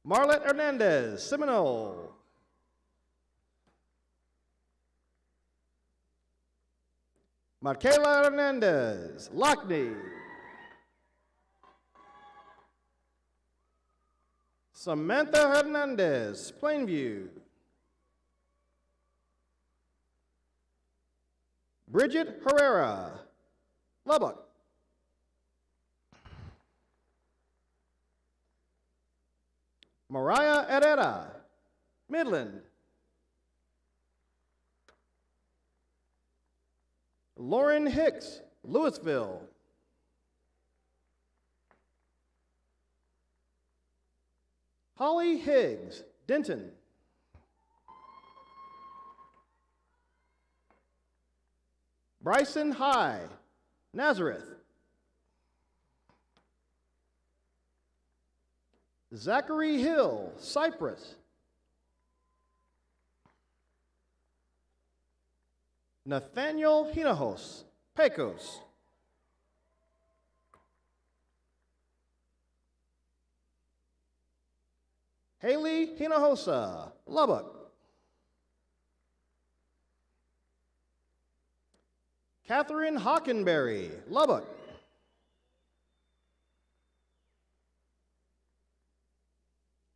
Marlette Hernandez, Seminole. Markela Hernandez, Lockney. Samantha Hernandez, Plainview. Bridget Herrera, Lubbock. Mariah Herrera, Midland. Lauren Hicks, Louisville. Holly Higgs, Denton. Bryson High, Nazareth. Zachary Hill, Cypress. Nathaniel Hinojos, Pecos. Haley Hinojosa, Lubbock. Catherine Hockenberry, Lubbock.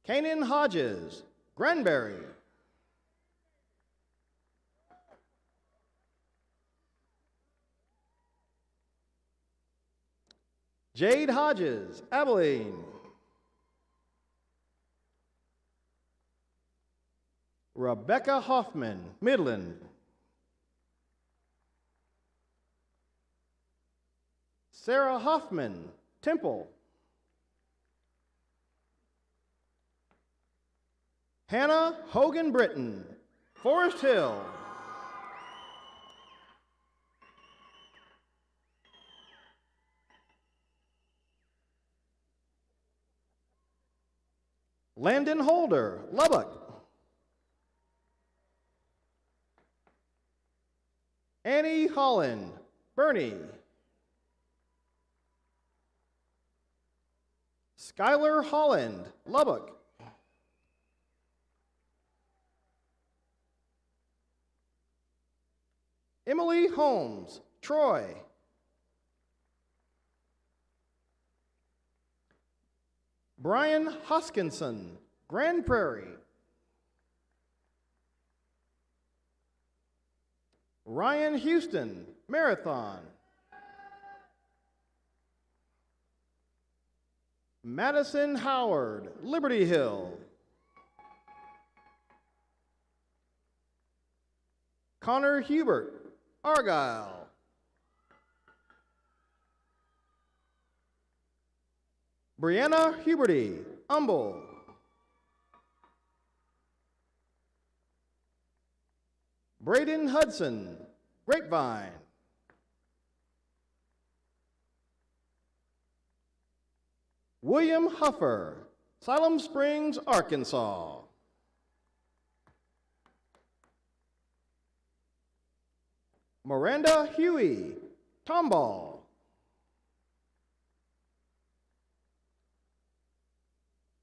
Kanan Hodges, Granbury. Jade Hodges, Abilene. Rebecca Hoffman, Midland. Sarah Hoffman, Temple. Hannah Hogan Britton, Forest Hill. Landon Holder, Lubbock. Annie Holland, Bernie. Skylar Holland, Lubbock. Emily Holmes, Troy. Brian Hoskinson, Grand Prairie. Ryan Houston, Marathon. Madison Howard, Liberty Hill. Connor Hubert, Argyle. Brianna Huberty, Humble. Braden Hudson, Grapevine. William Huffer, Siloam Springs, Arkansas. Miranda Huey, Tomball.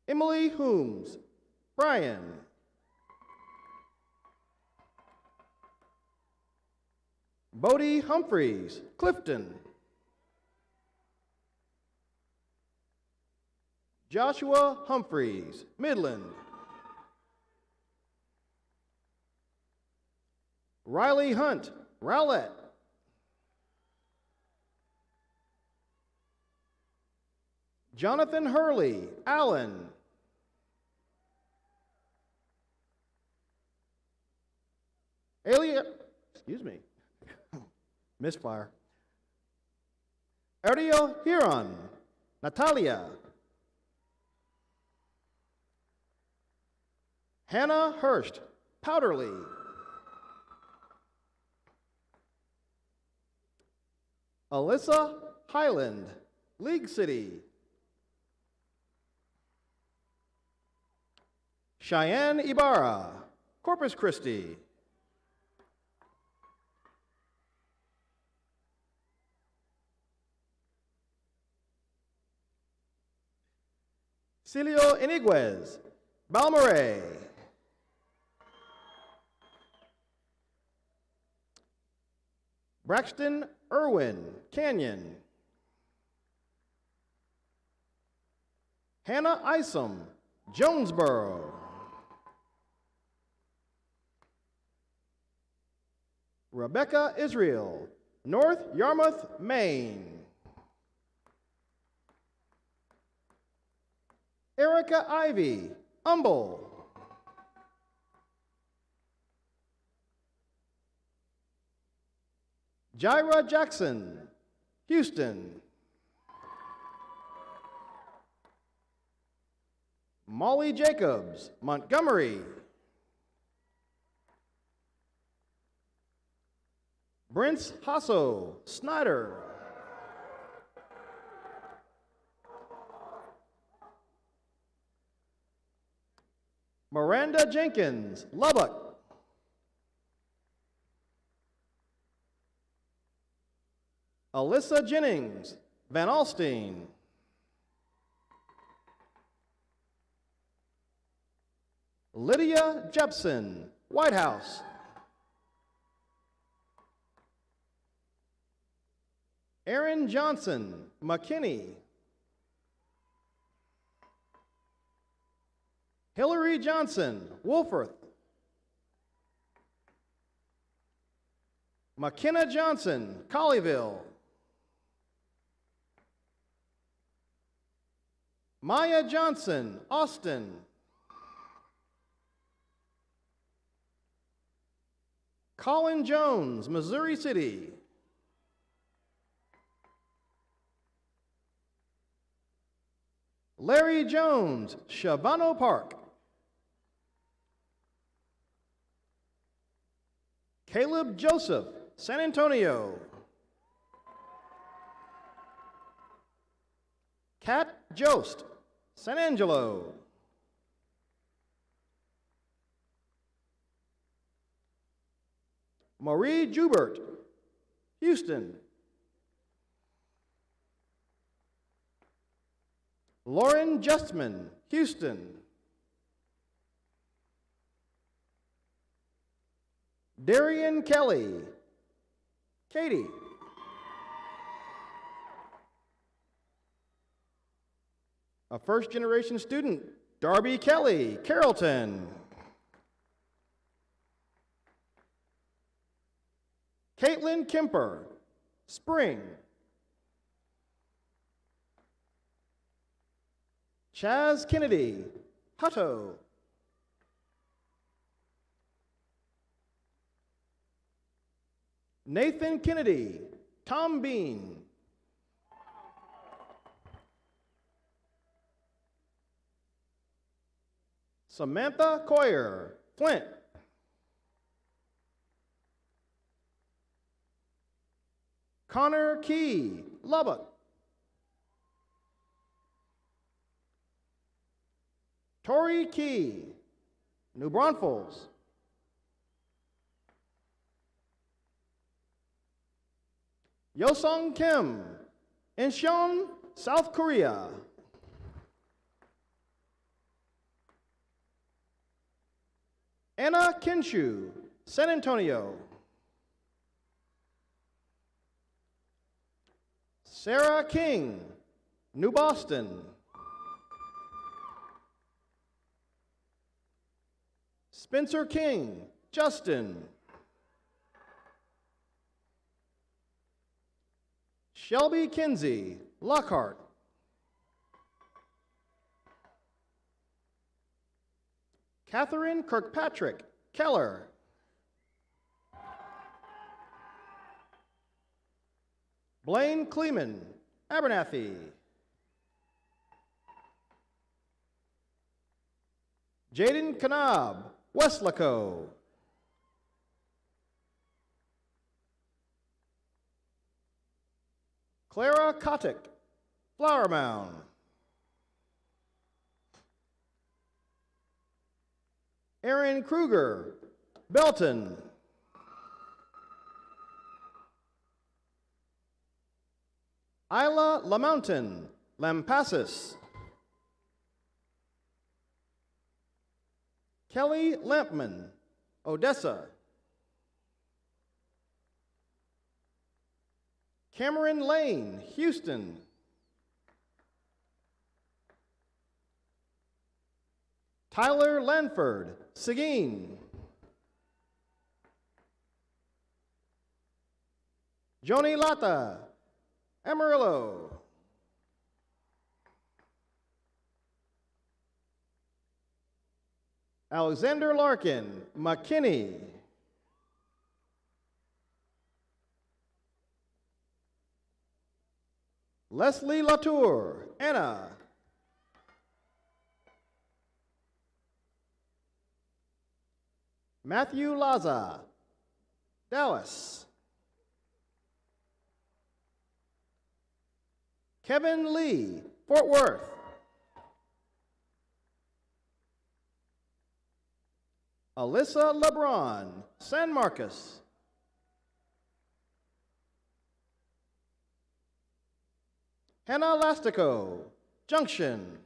Emily Holmes, Bryan. Bodie Humphreys, Clifton. Joshua Humphreys, Midland. Riley Hunt, Rowlett. Jonathan Hurley, Allen. Misfire. Ariel Huron, Natalia. Hannah Hurst, Powderly. Alyssa Highland, League City. Cheyenne Ibarra, Corpus Christi. Celio Iniguez, Balmorhea. Braxton Irwin, Canyon. Hannah Isom, Jonesboro. Rebecca Israel, North Yarmouth, Maine. Erica Ivy, Humble. Jaira Jackson, Houston. Molly Jacobs, Montgomery. Brent Hasso, Snyder. Miranda Jenkins, Lubbock. Alyssa Jennings, Van Alstyne. Lydia Jepson, White House. Aaron Johnson, McKinney. Hillary Johnson, Wolforth. McKenna Johnson, Colleyville. Maya Johnson, Austin. Colin Jones, Missouri City. Larry Jones, Shavano Park. Caleb Joseph, San Antonio. Kat Jost, San Angelo. Marie Jubert, Houston. Lauren Justman, Houston. Darian Kelly, Katy. A first-generation student, Darby Kelly, Carrollton. Caitlin Kemper, Spring. Chaz Kennedy, Hutto. Nathan Kennedy, Tom Bean. Samantha Coyer, Flint. Connor Key, Lubbock. Tori Key, New Braunfels. Yosung Kim, Incheon, South Korea. Anna Kinshu, San Antonio. Sarah King, New Boston. Spencer King, Justin. Shelby Kinsey, Lockhart. Catherine Kirkpatrick, Keller. Blaine Kleeman, Abernathy. Jaden Kanab, Westlaco. Clara Kotick, Flower Mound. Aaron Kruger, Belton. Isla Lamountain, Lampasas. Kelly Lampman, Odessa. Cameron Lane, Houston. Tyler Lanford, Seguin. Joni Lata, Amarillo. Alexander Larkin, McKinney. Leslie Latour, Anna. Matthew Laza, Dallas. Kevin Lee, Fort Worth. Alyssa LeBron, San Marcos. Hannah Lastico, Junction.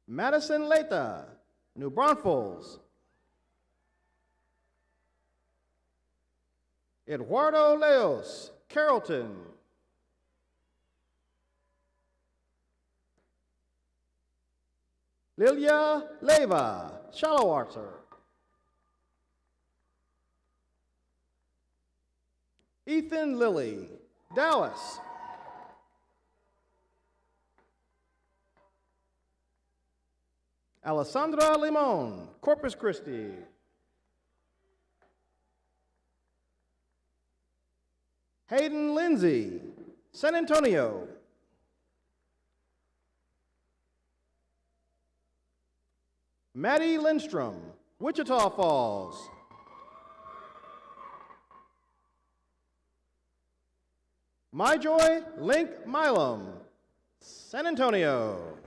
Madison Leta, New Braunfels. Eduardo Leos, Carrollton. Lilia Leva, Shallowater. Ethan Lilly, Dallas. Alessandra Limon, Corpus Christi. Hayden Lindsay, San Antonio. Maddie Lindstrom, Wichita Falls. MyJoy Link Milam, San Antonio.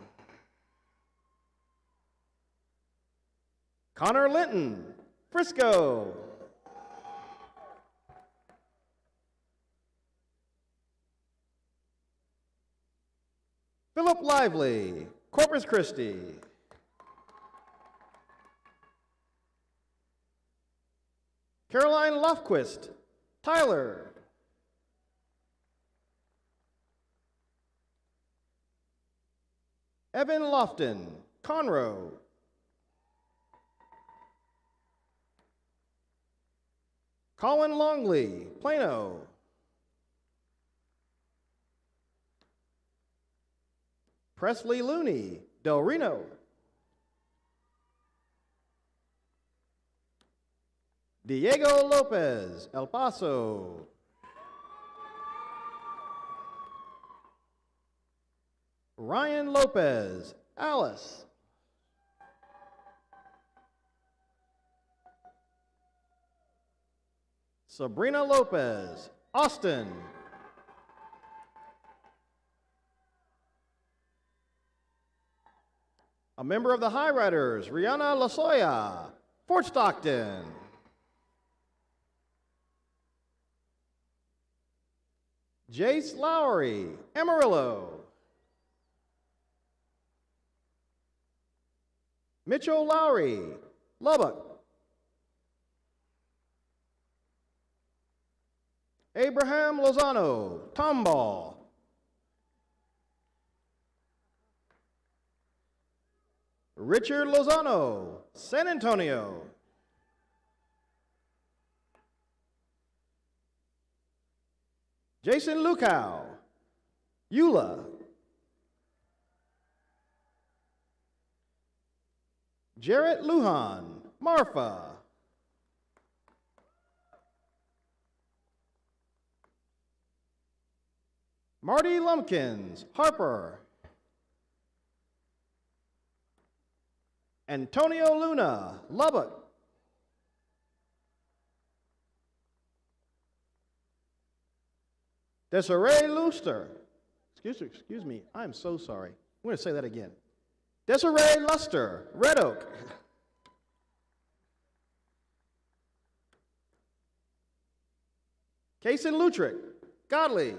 Connor Linton, Frisco. Philip Lively, Corpus Christi. Caroline Lofquist, Tyler. Evan Lofton, Conroe. Colin Longley, Plano. Presley Looney, Del Reno. Diego Lopez, El Paso. Ryan Lopez, Alice. Sabrina Lopez, Austin. A member of the High Riders, Rihanna Lasoya, Fort Stockton. Jace Lowry, Amarillo. Mitchell Lowry, Lubbock. Abraham Lozano, Tomball. Richard Lozano, San Antonio. Jason Lukow, Eula. Jarrett Lujan, Marfa. Marty Lumpkins, Harper. Antonio Luna, Lubbock. Desiree Luster. Excuse me, I'm so sorry. I'm going to say that again. Desiree Luster, Red Oak. Kason Lutrick, Godley.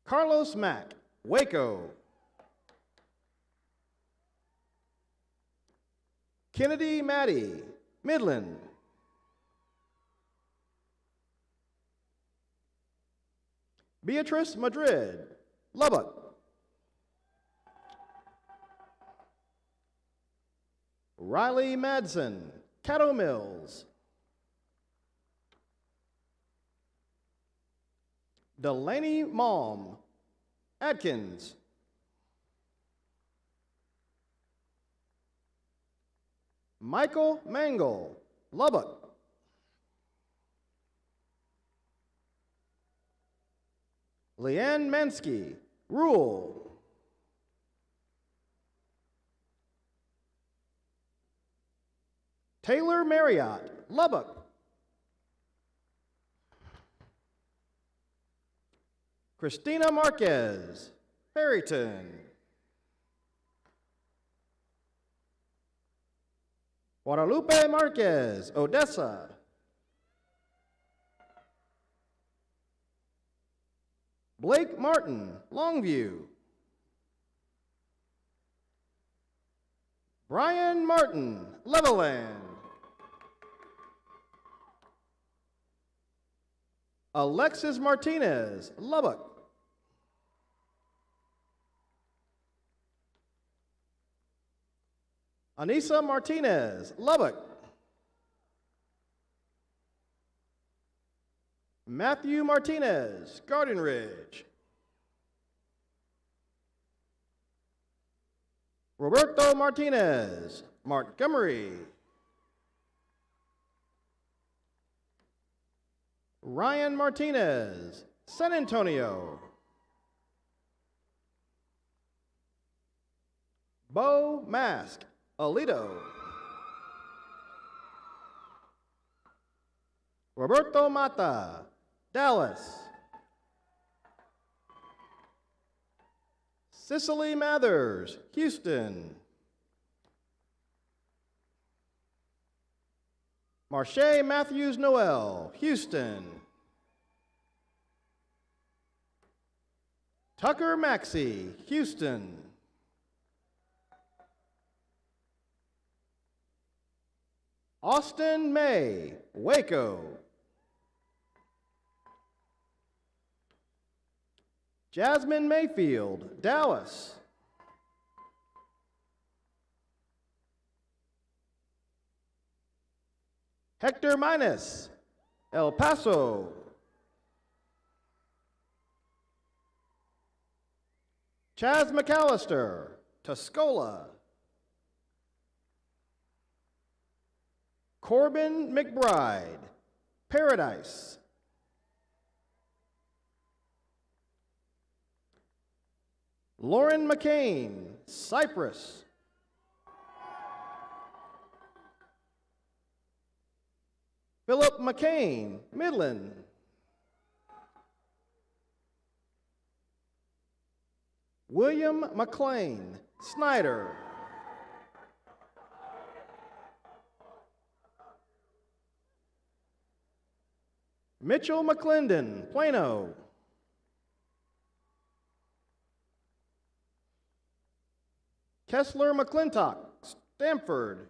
Carlos Mack, Waco. Kennedy Maddie, Midland. Beatrice Madrid, Lubbock. Riley Madsen, Caddo Mills. Delaney Malm, Atkins. Michael Mangle, Lubbock. Leanne Mansky, Rule. Taylor Marriott, Lubbock. Christina Marquez, Perryton. Guadalupe Marquez, Odessa. Blake Martin, Longview. Brian Martin, Levelland. Alexis Martinez, Lubbock. Anissa Martinez, Lubbock. Matthew Martinez, Garden Ridge. Roberto Martinez, Montgomery. Ryan Martinez, San Antonio. Bo Mask, Aledo. Roberto Mata, Dallas. Cicely Mathers, Houston. Marche Matthews Noel, Houston. Tucker Maxey, Houston. Austin May, Waco. Jasmine Mayfield, Dallas. Hector Minus, El Paso. Chaz McAllister, Tuscola. Corbin McBride, Paradise. Lauren McCain, Cypress. Philip McCain, Midland. William McLean, Snyder. Mitchell McClendon, Plano. Kessler McClintock, Stamford.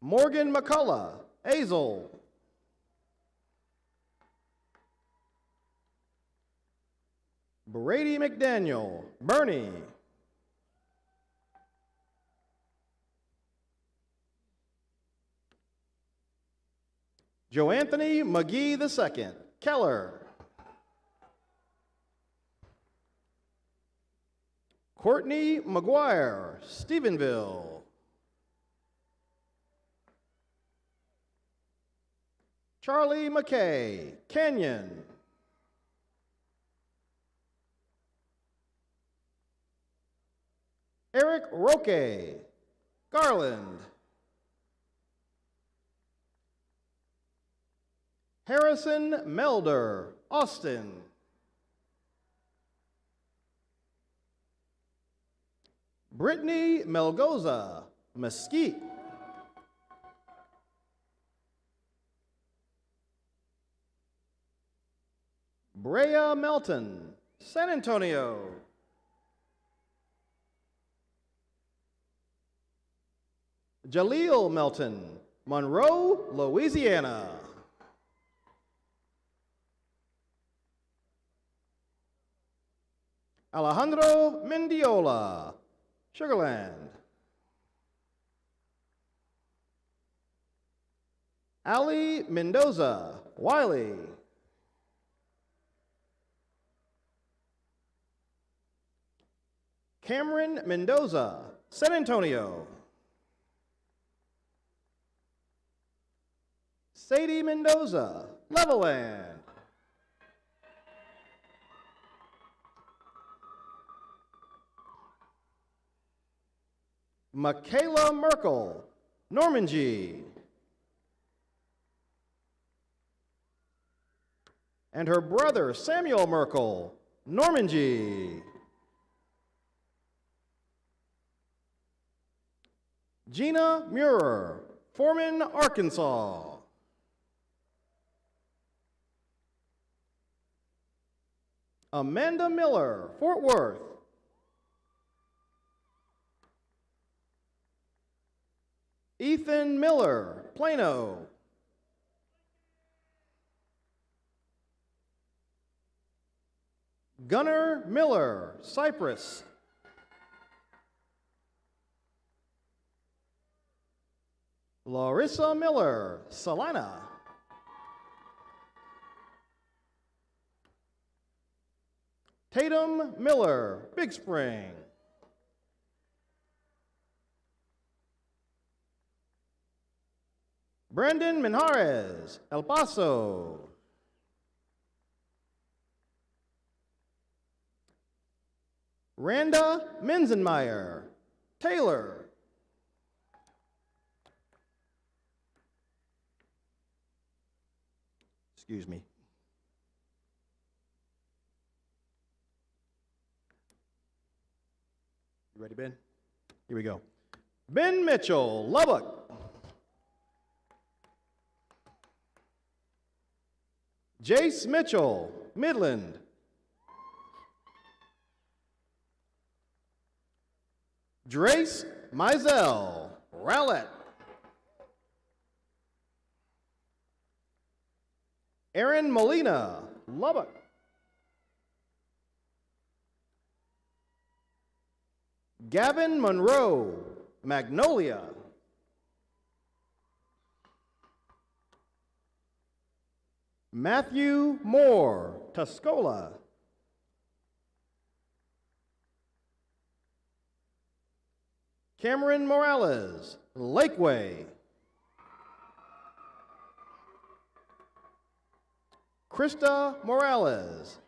Morgan McCullough, Azle. Brady McDaniel, Bernie. Joe Anthony McGee II, Keller. Courtney McGuire, Stephenville. Charlie McKay, Canyon. Eric Roque, Garland. Harrison Melder, Austin. Brittany Melgoza, Mesquite. Brea Melton, San Antonio. Jaleel Melton, Monroe, Louisiana. Alejandro Mendiola, Sugarland. Ali Mendoza, Wiley. Cameron Mendoza, San Antonio. Sadie Mendoza, Levelland. Michaela Merkel, Normandy. And her brother, Samuel Merkel, Normandy. Gina Muir, Foreman, Arkansas. Amanda Miller, Fort Worth. Ethan Miller, Plano. Gunnar Miller, Cypress. Larissa Miller, Salina. Tatum Miller, Big Spring. Brandon Minjarez, El Paso. Randa Menzenmeyer, Taylor. Excuse me. You ready, Ben? Here we go. Ben Mitchell, Lubbock. Jace Mitchell, Midland. Drace Mizell, Rowlett. Aaron Molina, Lubbock. Gavin Monroe, Magnolia. Matthew Moore, Tuscola. Cameron Morales, Lakeway. Krista Morales,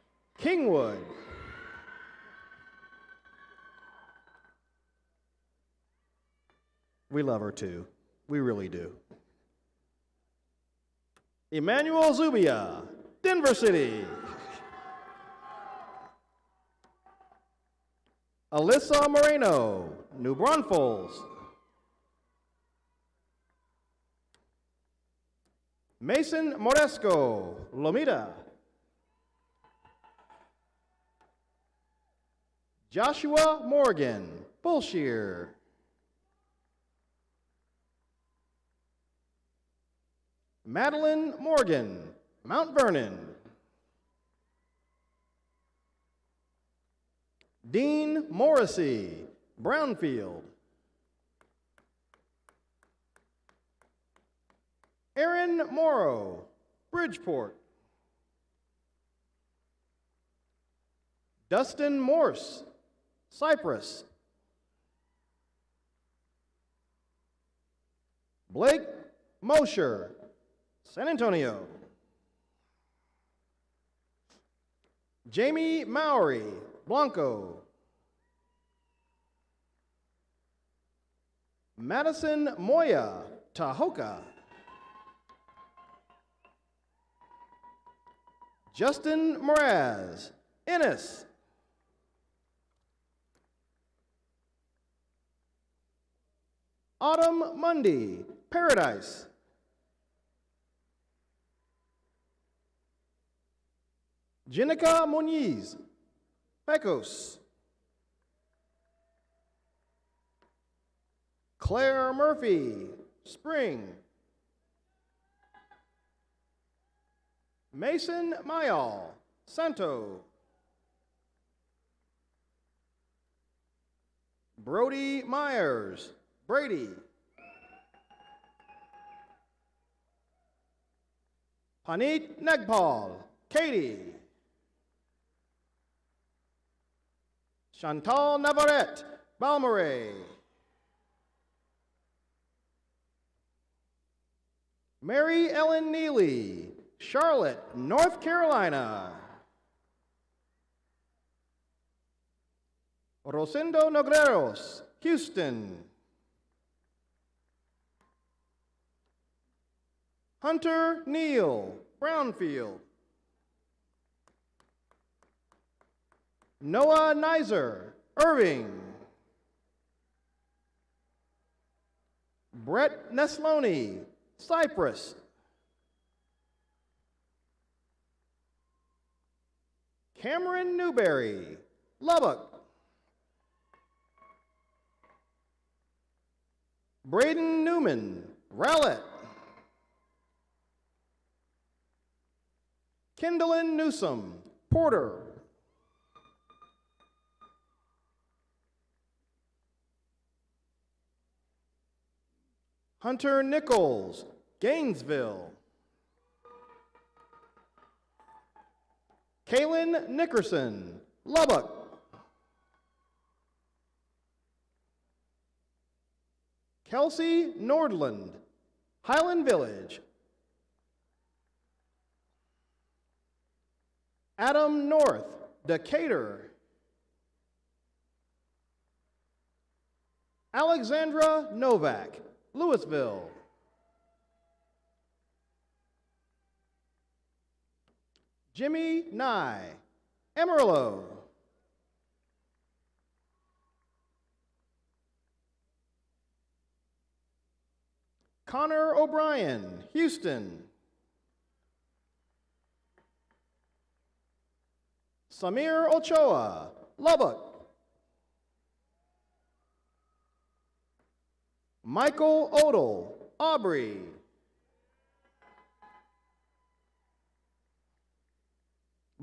Kingwood. We love her too. We really do. Emmanuel Zubia, Denver City. Alyssa Moreno, New Braunfels. Mason Moresco, Lomita. Joshua Morgan, Bullshear. Madeline Morgan, Mount Vernon. Dean Morrissey, Brownfield. Aaron Morrow, Bridgeport. Dustin Morse, Cypress. Blake Mosher, San Antonio. Jamie Mowry, Blanco. Madison Moya, Tahoka. Justin Mraz, Ennis. Autumn Mundy, Paradise. Jenica Moniz, Pecos. Claire Murphy, Spring. Mason Mayall, Santo. Brody Myers, Brady. Panit Nagpal, Katie. Chantal Navarrete, Balmorhea. Mary Ellen Neely, Charlotte, North Carolina. Rosendo Nogreros, Houston. Hunter Neal, Brownfield. Noah Nizer, Irving. Brett Nesloni, Cypress. Cameron Newberry, Lubbock. Braden Newman, Rowlett. Kendallin Newsom, Porter. Hunter Nichols, Gainesville. Kaylin Nickerson, Lubbock. Kelsey Nordland, Highland Village. Adam North, Decatur. Alexandra Novak, Louisville. Jimmy Nye, Amarillo. Connor O'Brien, Houston. Samir Ochoa, Lubbock. Michael Odell, Aubrey.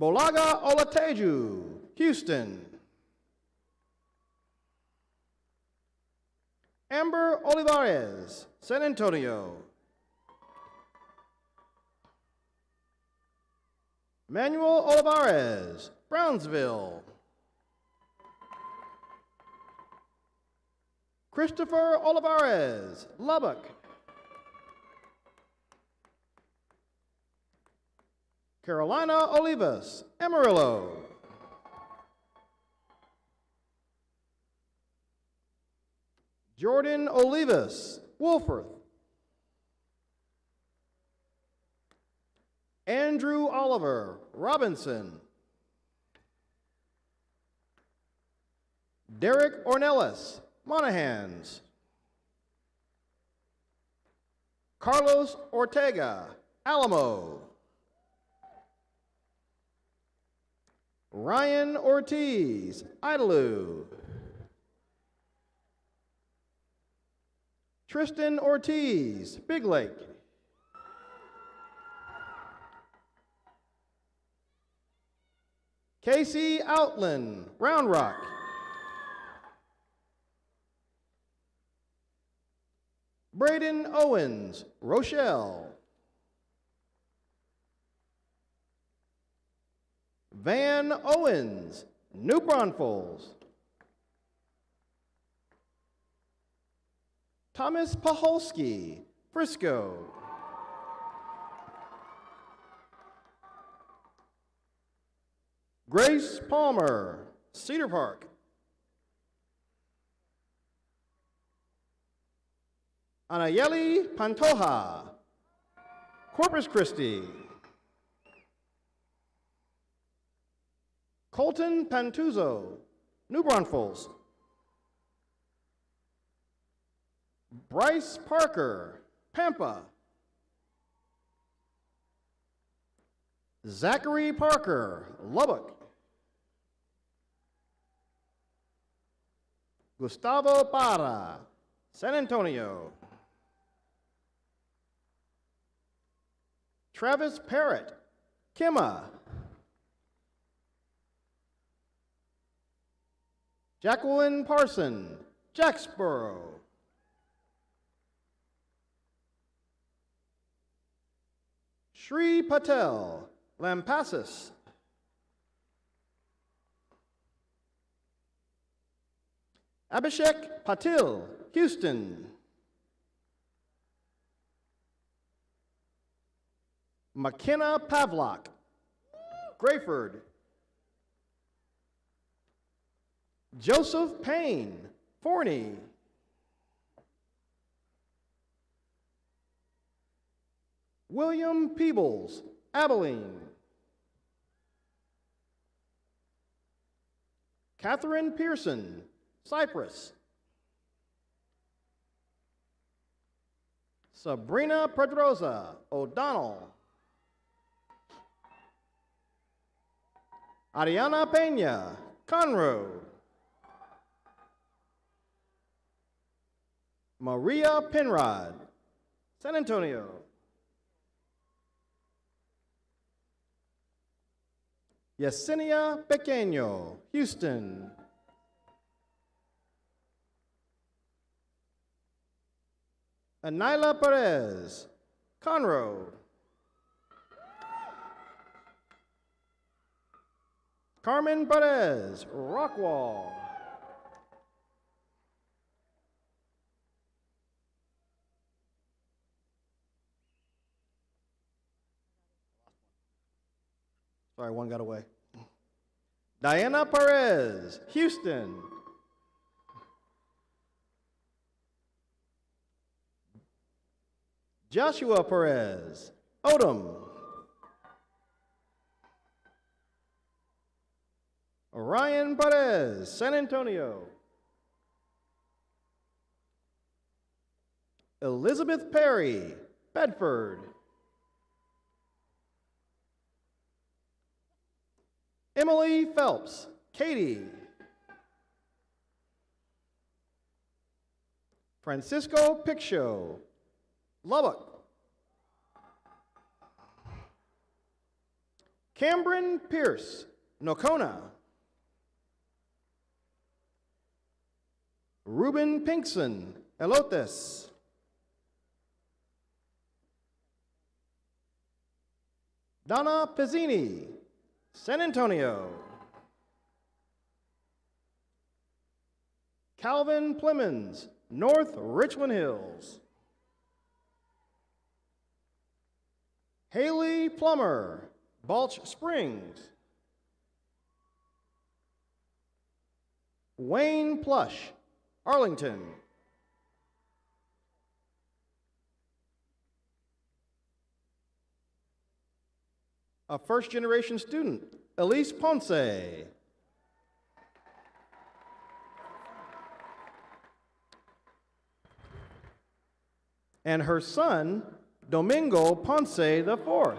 Bolaga Olateju, Houston. Amber Olivares, San Antonio. Manuel Olivares, Brownsville. Christopher Olivares, Lubbock. Carolina Olivas, Amarillo. Jordan Olivas, Wolford. Andrew Oliver, Robinson. Derek Ornelas, Monahans. Carlos Ortega, Alamo. Ryan Ortiz, Idalou. Tristan Ortiz, Big Lake. Casey Outland, Round Rock. Braden Owens, Rochelle. Van Owens, New Braunfels. Thomas Paholski, Frisco. Grace Palmer, Cedar Park. Anayeli Pantoja, Corpus Christi. Colton Pantuzzo, New Braunfels. Bryce Parker, Pampa. Zachary Parker, Lubbock. Gustavo Parra, San Antonio. Travis Parrott, Kemah. Jacqueline Parson, Jacksboro. Shri Patel, Lampasas. Abhishek Patil, Houston. McKenna Pavlak, Grayford. Joseph Payne, Forney. William Peebles, Abilene. Catherine Pearson, Cyprus. Sabrina Pedroza, O'Donnell. Ariana Pena, Conroe. Maria Penrod, San Antonio. Yesenia Pequeño, Houston. Anila Perez, Conroe. Carmen Perez, Rockwall. Sorry, one got away. Diana Perez, Houston. Joshua Perez, Odom. Ryan Perez, San Antonio. Elizabeth Perry, Bedford. Emily Phelps, Katy. Francisco Piccio, Lubbock. Cameron Pierce, Nocona. Ruben Pinkson, Elotes. Donna Pizzini, San Antonio. Calvin Plemons, North Richland Hills. Haley Plummer, Balch Springs. Wayne Plush, Arlington. A first-generation student, Elise Ponce. And her son, Domingo Ponce IV.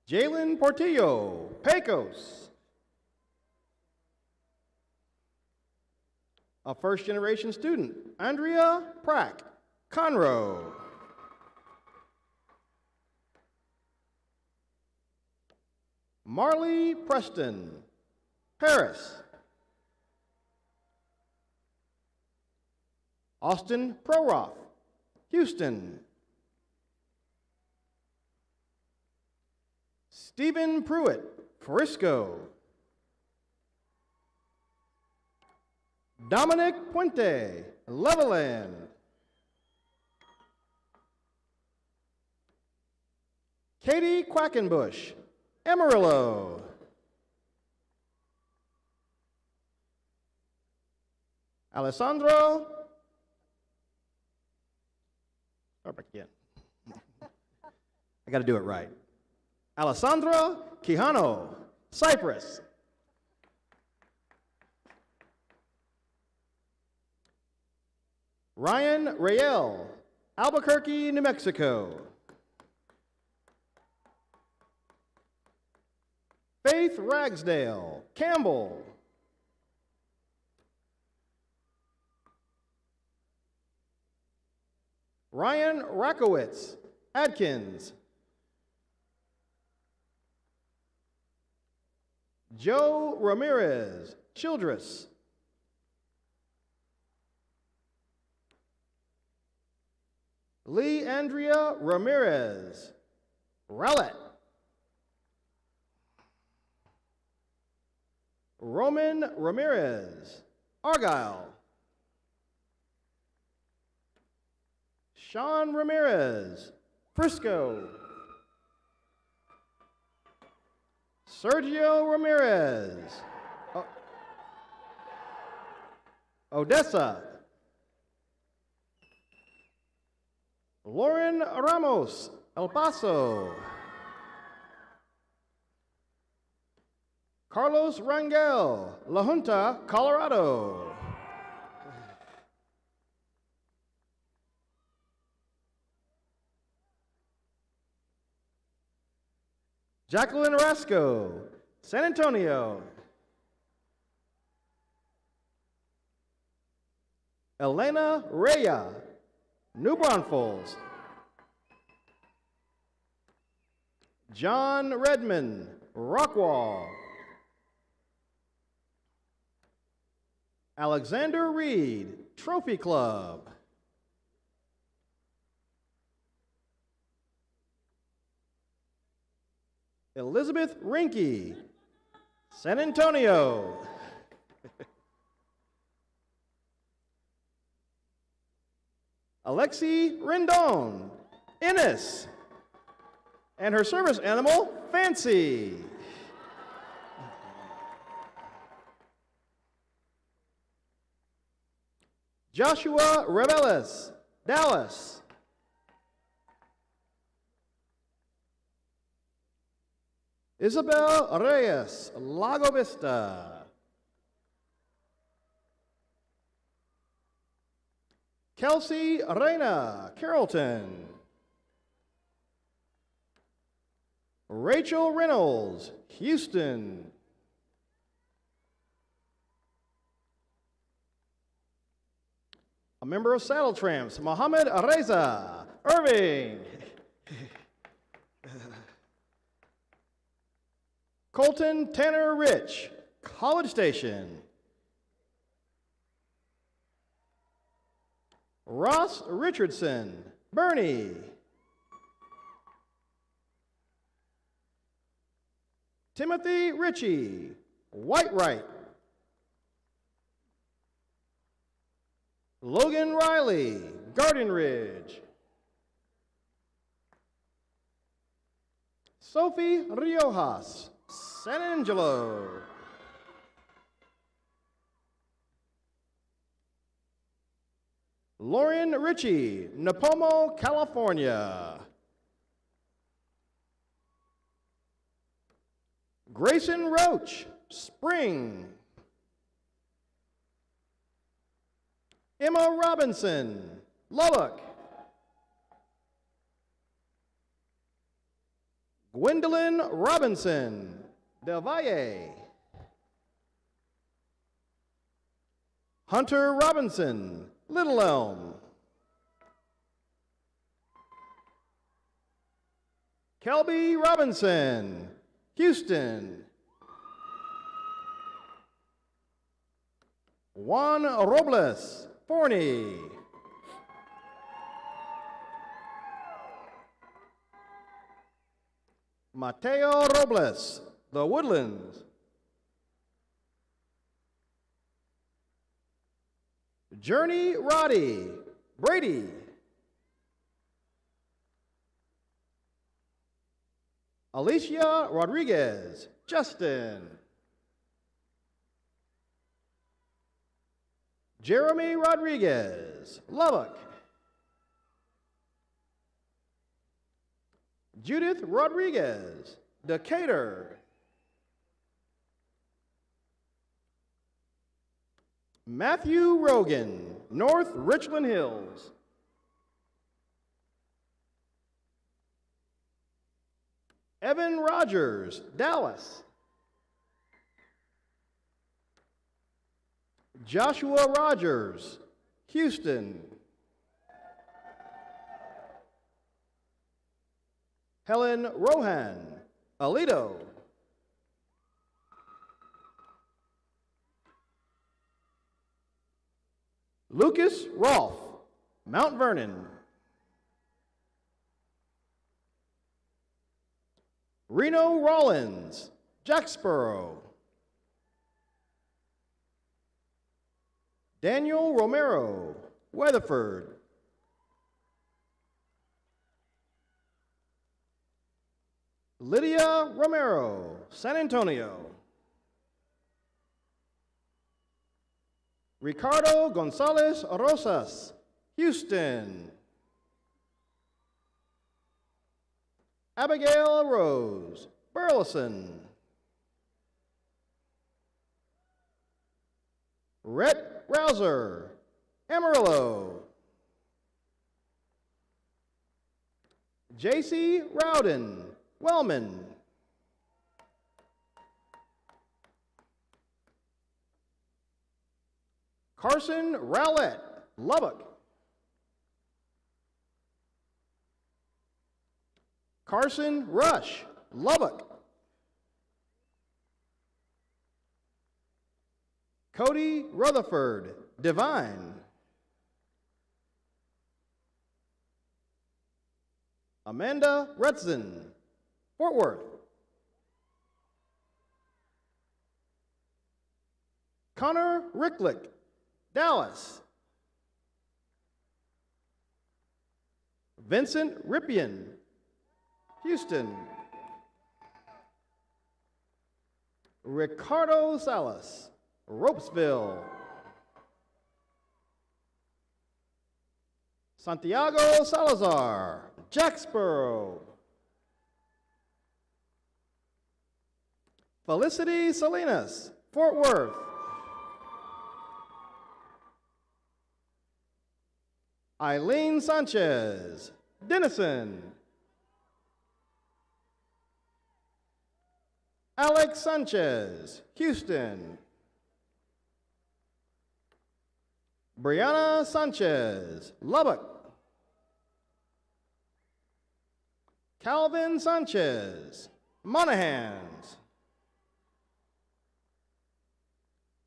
Jalen Portillo, Pecos. A first-generation student, Andrea Prack, Conroe. Marley Preston, Paris. Austin Proroth, Houston. Stephen Pruitt, Frisco. Dominic Puente, Levelland. Katie Quackenbush, Amarillo. Alessandro. Start back again. I got to do it right. Alessandra Quijano, Cyprus. Ryan Rayel, Albuquerque, New Mexico. Faith Ragsdale, Campbell. Ryan Rakowitz, Adkins. Joe Ramirez, Childress. Lee Andrea Ramirez, Rowlett. Roman Ramirez, Argyle. Sean Ramirez, Frisco. Sergio Ramirez, Odessa. Lauren Ramos, El Paso. Carlos Rangel, La Junta, Colorado. Jacqueline Rasco, San Antonio. Elena Raya, New Braunfels. John Redmond, Rockwall. Alexander Reed, Trophy Club. Elizabeth Rinke, San Antonio. Alexi Rendon, Ennis. And her service animal, Fancy. Joshua Reveles, Dallas. Isabel Reyes, Lago Vista. Kelsey Reyna, Carrollton. Rachel Reynolds, Houston. A member of Saddle Tramps, Mohammed Reza, Irving. Colton Tanner Rich, College Station. Ross Richardson, Bernie. Timothy Ritchie, Whitewright. Logan Riley, Garden Ridge. Sophie Riojas, San Angelo. Lauren Ritchie, Napomo, California. Grayson Roach, Spring. Emma Robinson, Lubbock. Gwendolyn Robinson, Del Valle. Hunter Robinson, Little Elm. Kelby Robinson, Houston. Juan Robles, Forney. Mateo Robles, The Woodlands. Journey Roddy, Brady. Alicia Rodriguez, Justin. Jeremy Rodriguez, Lubbock. Judith Rodriguez, Decatur. Matthew Rogan, North Richland Hills. Evan Rogers, Dallas. Joshua Rogers, Houston. Helen Rohan, Aledo. Lucas Rolfe, Mount Vernon. Reno Rollins, Jacksboro. Daniel Romero, Weatherford. Lydia Romero, San Antonio. Ricardo Gonzalez Rosas, Houston. Abigail Rose, Burleson. Rhett Rouser, Amarillo. J.C. Rowden, Wellman. Carson Rowlett, Lubbock. Carson Rush, Lubbock. Cody Rutherford, Divine. Amanda Retzen, Fort Worth. Connor Ricklick, Dallas. Vincent Ripien, Houston. Ricardo Salas, Ropesville. Santiago Salazar, Jacksboro. Felicity Salinas, Fort Worth. Eileen Sanchez, Denison. Alex Sanchez, Houston. Brianna Sanchez, Lubbock. Calvin Sanchez, Monahans.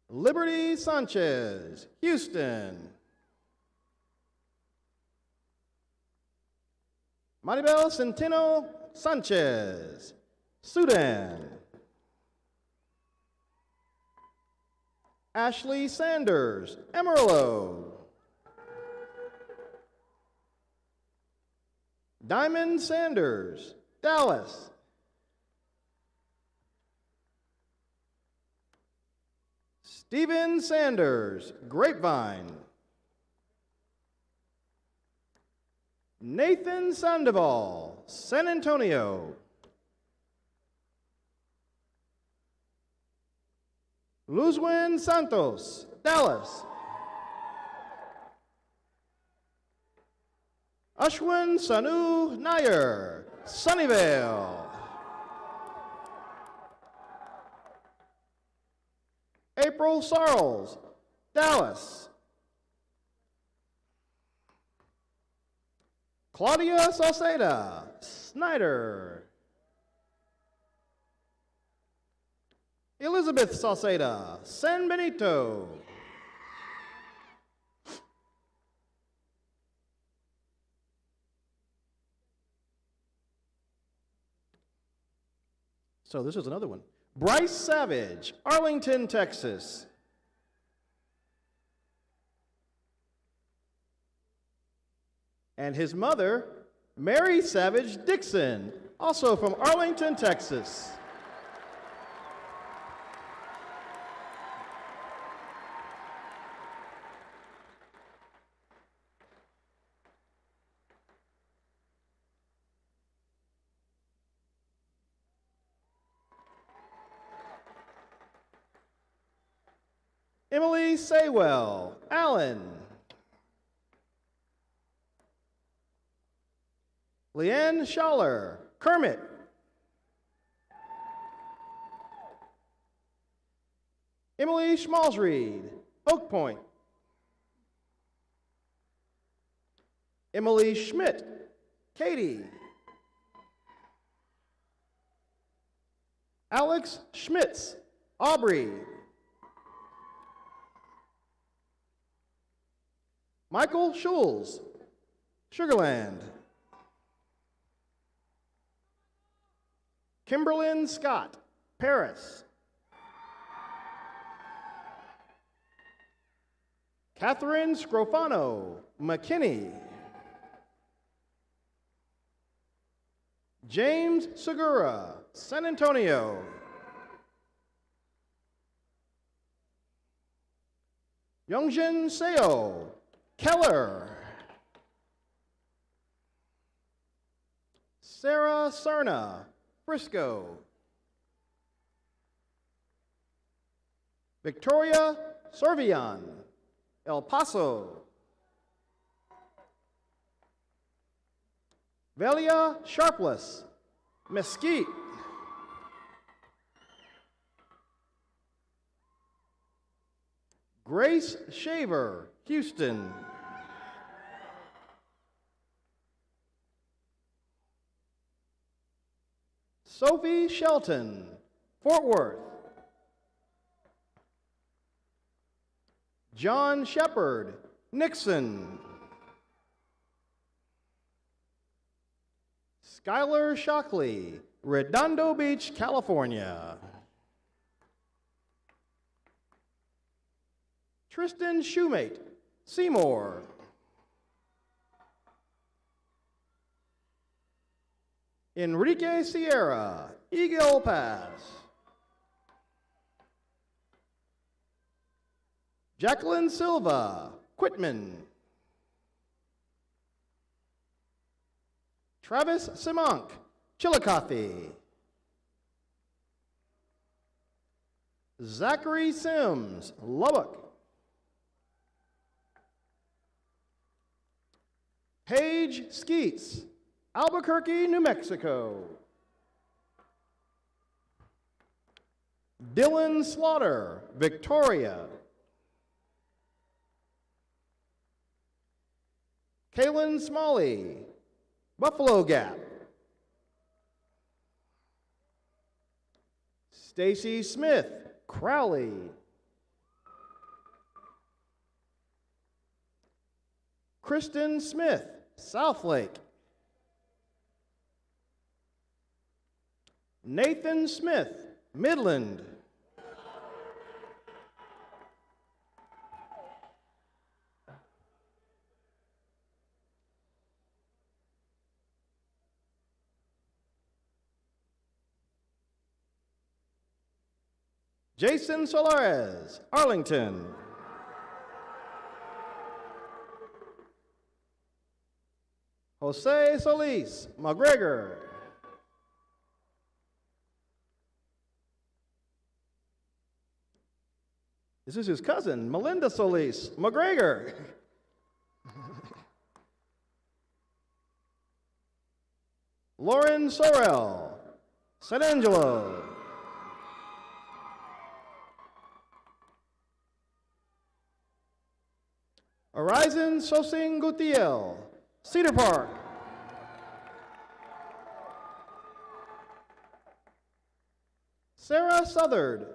Liberty Sanchez, Houston. Maribel Centeno Sanchez, Sudan. Ashley Sanders, Amarillo. Diamond Sanders, Dallas. Stephen Sanders, Grapevine. Nathan Sandoval, San Antonio. Luzwin Santos, Dallas. Ashwin Sanu Nair, Sunnyvale. April Sarles, Dallas. Claudia Salceda, Snyder. Elizabeth Salceda, San Benito. So this is another one. Bryce Savage, Arlington, Texas. And his mother, Mary Savage Dixon, also from Arlington, Texas. Emily Saywell, Allen. Leanne Schaller, Kermit. Emily Schmalzried, Oak Point. Emily Schmidt, Katy. Alex Schmitz, Aubrey. Michael Schulz, Sugarland. Kimberlyn Scott, Paris. Catherine Scrofano, McKinney. James Segura, San Antonio. Youngjin Seo, Keller. Sarah Serna, Frisco. Victoria Servian, El Paso. Velia Sharpless, Mesquite. Grace Shaver, Houston. Sophie Shelton, Fort Worth. John Shepard, Nixon. Skylar Shockley, Redondo Beach, California. Tristan Shoemate, Seymour. Enrique Sierra, Eagle Pass. Jacqueline Silva, Quitman. Travis Simonk, Chillicothe. Zachary Sims, Lubbock. Paige Skeets, Albuquerque, New Mexico. Dylan Slaughter, Victoria. Kaylin Smalley, Buffalo Gap. Stacy Smith, Crowley. Kristen Smith, Southlake. Nathan Smith, Midland. Jason Solares, Arlington. Jose Solis, McGregor. This is his cousin, Melinda Solis McGregor. Lauren Sorrell, San Angelo. Horizon Sosing Gutiel, Cedar Park. Sarah Southard,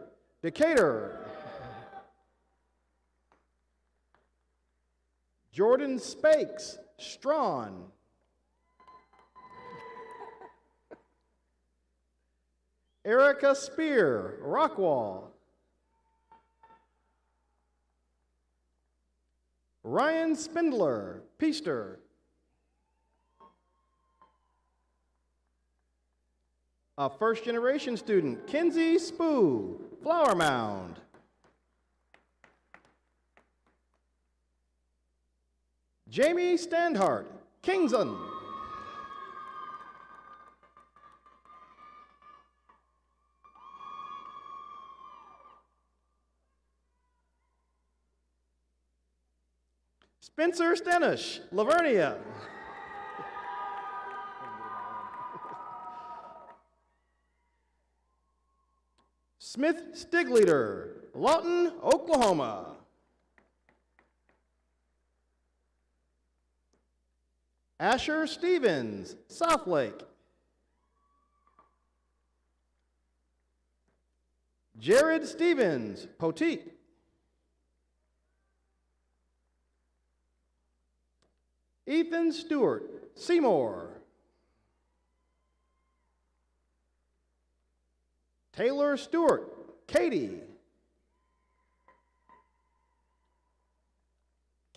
Decatur. Jordan Spakes, Strawn. Erica Spear, Rockwall. Ryan Spindler, Peaster. A first-generation student, Kinsey Spoo, Flower Mound. Jamie Standhart, Kingston. Spencer Stenish, Lavernia. Smith Stigleader, Lawton, Oklahoma. Asher Stevens, Southlake. Jared Stevens, Poteet. Ethan Stewart, Seymour. Taylor Stewart, Katy.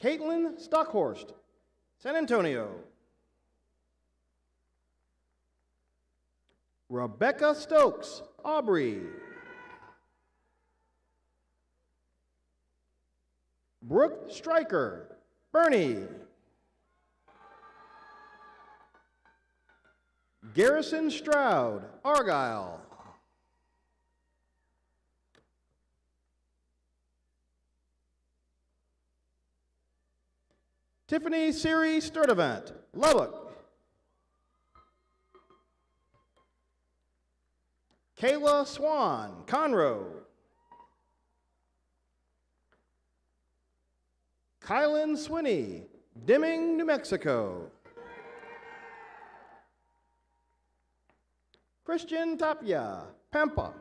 Caitlin Stockhorst, San Antonio. Rebecca Stokes, Aubrey. Brooke Stryker, Bernie. Garrison Stroud, Argyle. Tiffany Siri Sturdivant, Lubbock. Kayla Swan, Conroe. Kylan Swinney, Deming, New Mexico. Christian Tapia, Pampa.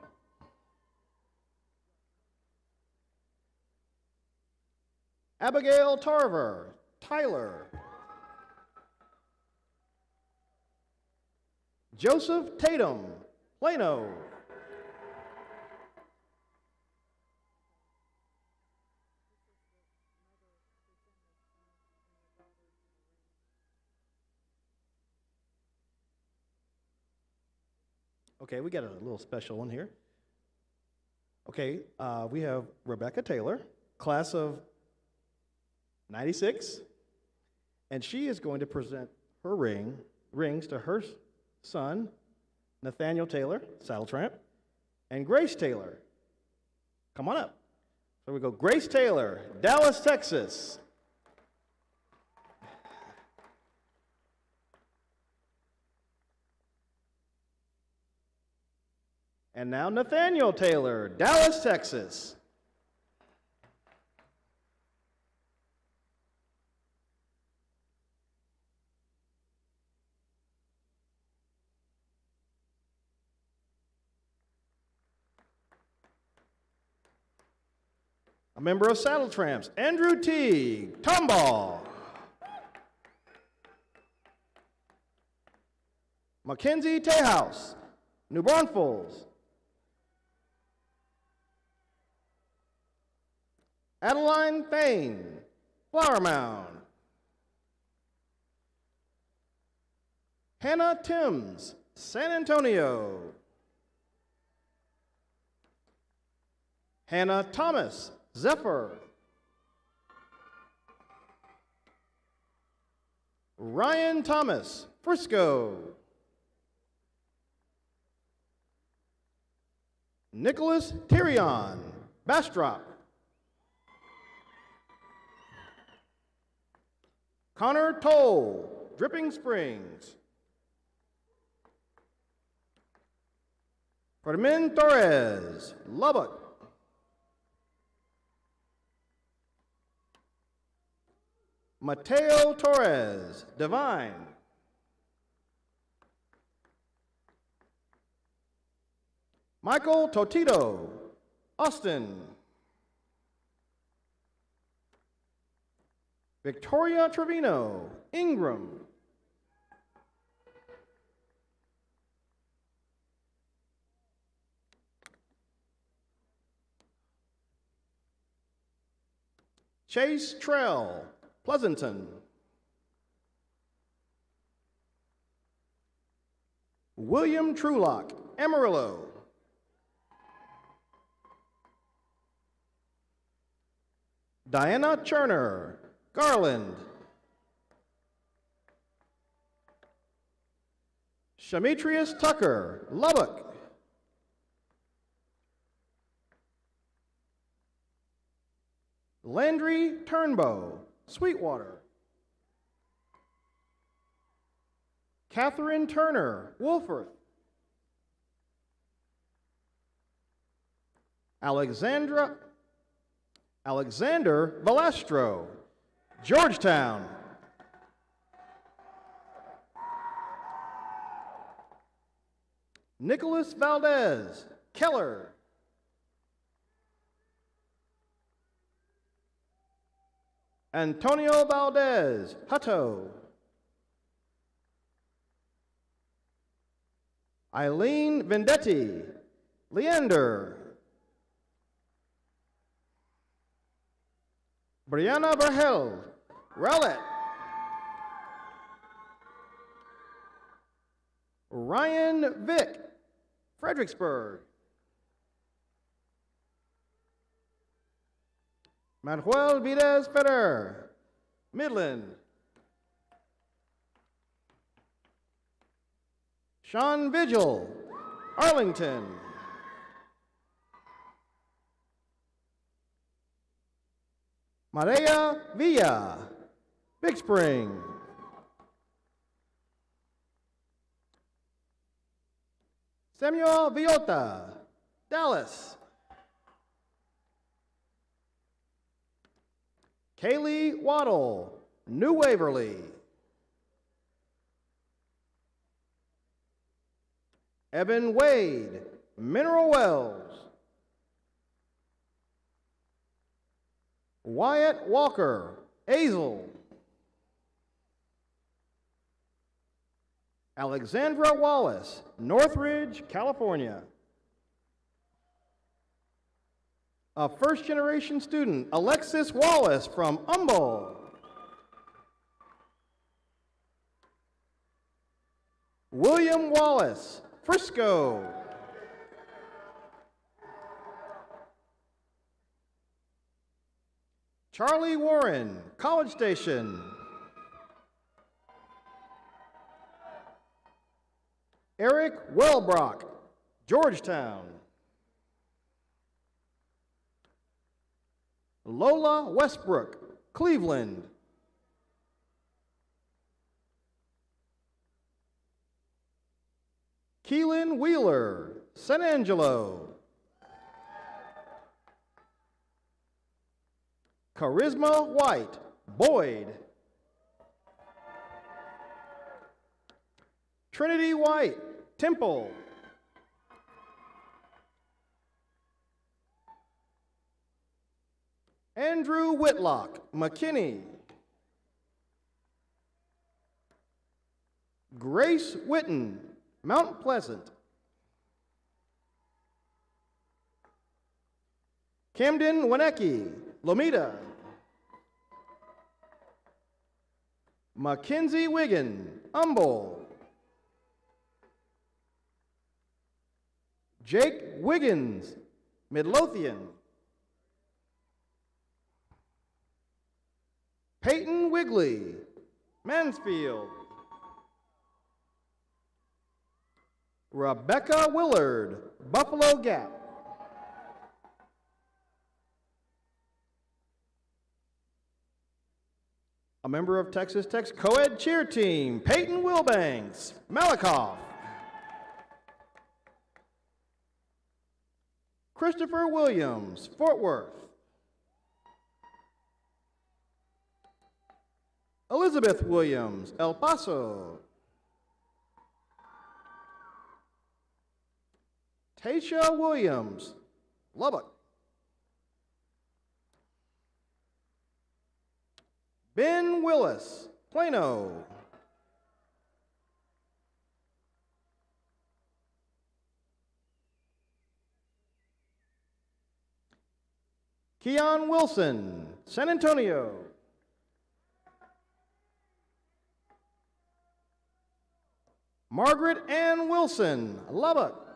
Abigail Tarver, Tyler. Joseph Tatum, Plano. Okay, we got a little special one here. Okay, we have Rebecca Taylor, class of 96, and she is going to present her rings to her son, Nathaniel Taylor, Saddle Tramp, and Grace Taylor. Come on up. So we go, Grace Taylor, Dallas, Texas. And now Nathaniel Taylor, Dallas, Texas. A member of Saddle Tramps, Andrew Teague, Tomball. Mackenzie Tehouse, New Braunfels. Adeline Fain, Flower Mound. Hannah Timms, San Antonio. Hannah Thomas, Zephyr. Ryan Thomas, Frisco. Nicholas Tyrion, Bastrop. Connor Toll, Dripping Springs. Fermin Torres, Lubbock. Mateo Torres, Divine. Michael Totito, Austin. Victoria Trevino, Ingram. Chase Trell, Pleasanton. William Trulock, Amarillo. Diana Cherner, Garland. Shamitrius Tucker, Lubbock. Landry Turnbow, Sweetwater. Catherine Turner, Wolford. Alexander Valastro, Georgetown. Nicholas Valdez, Keller. Antonio Valdez, Hutto. Eileen Vendetti, Leander. Brianna Verhel, Rowlett. Ryan Vick, Fredericksburg. Manuel Videz Ferrer, Midland. Sean Vigil, Arlington. Maria Villa, Big Spring. Samuel Villota, Dallas. Kaylee Waddle, New Waverly. Evan Wade, Mineral Wells. Wyatt Walker, Azle. Alexandra Wallace, Northridge, California. A first-generation student, Alexis Wallace from Humboldt. William Wallace, Frisco. Charlie Warren, College Station. Eric Wellbrock, Georgetown. Lola Westbrook, Cleveland. Keelan Wheeler, San Angelo. Charisma White, Boyd. Trinity White, Temple. Andrew Whitlock, McKinney. Grace Witten, Mount Pleasant. Camden Winecki, Lomita. Mackenzie Wiggin, Humboldt. Jake Wiggins, Midlothian. Peyton Wigley, Mansfield. Rebecca Willard, Buffalo Gap. A member of Texas Tech's co-ed cheer team, Peyton Wilbanks, Malakoff. Christopher Williams, Fort Worth. Elizabeth Williams, El Paso. Tasha Williams, Lubbock. Ben Willis, Plano. Keon Wilson, San Antonio. Margaret Ann Wilson, Lubbock.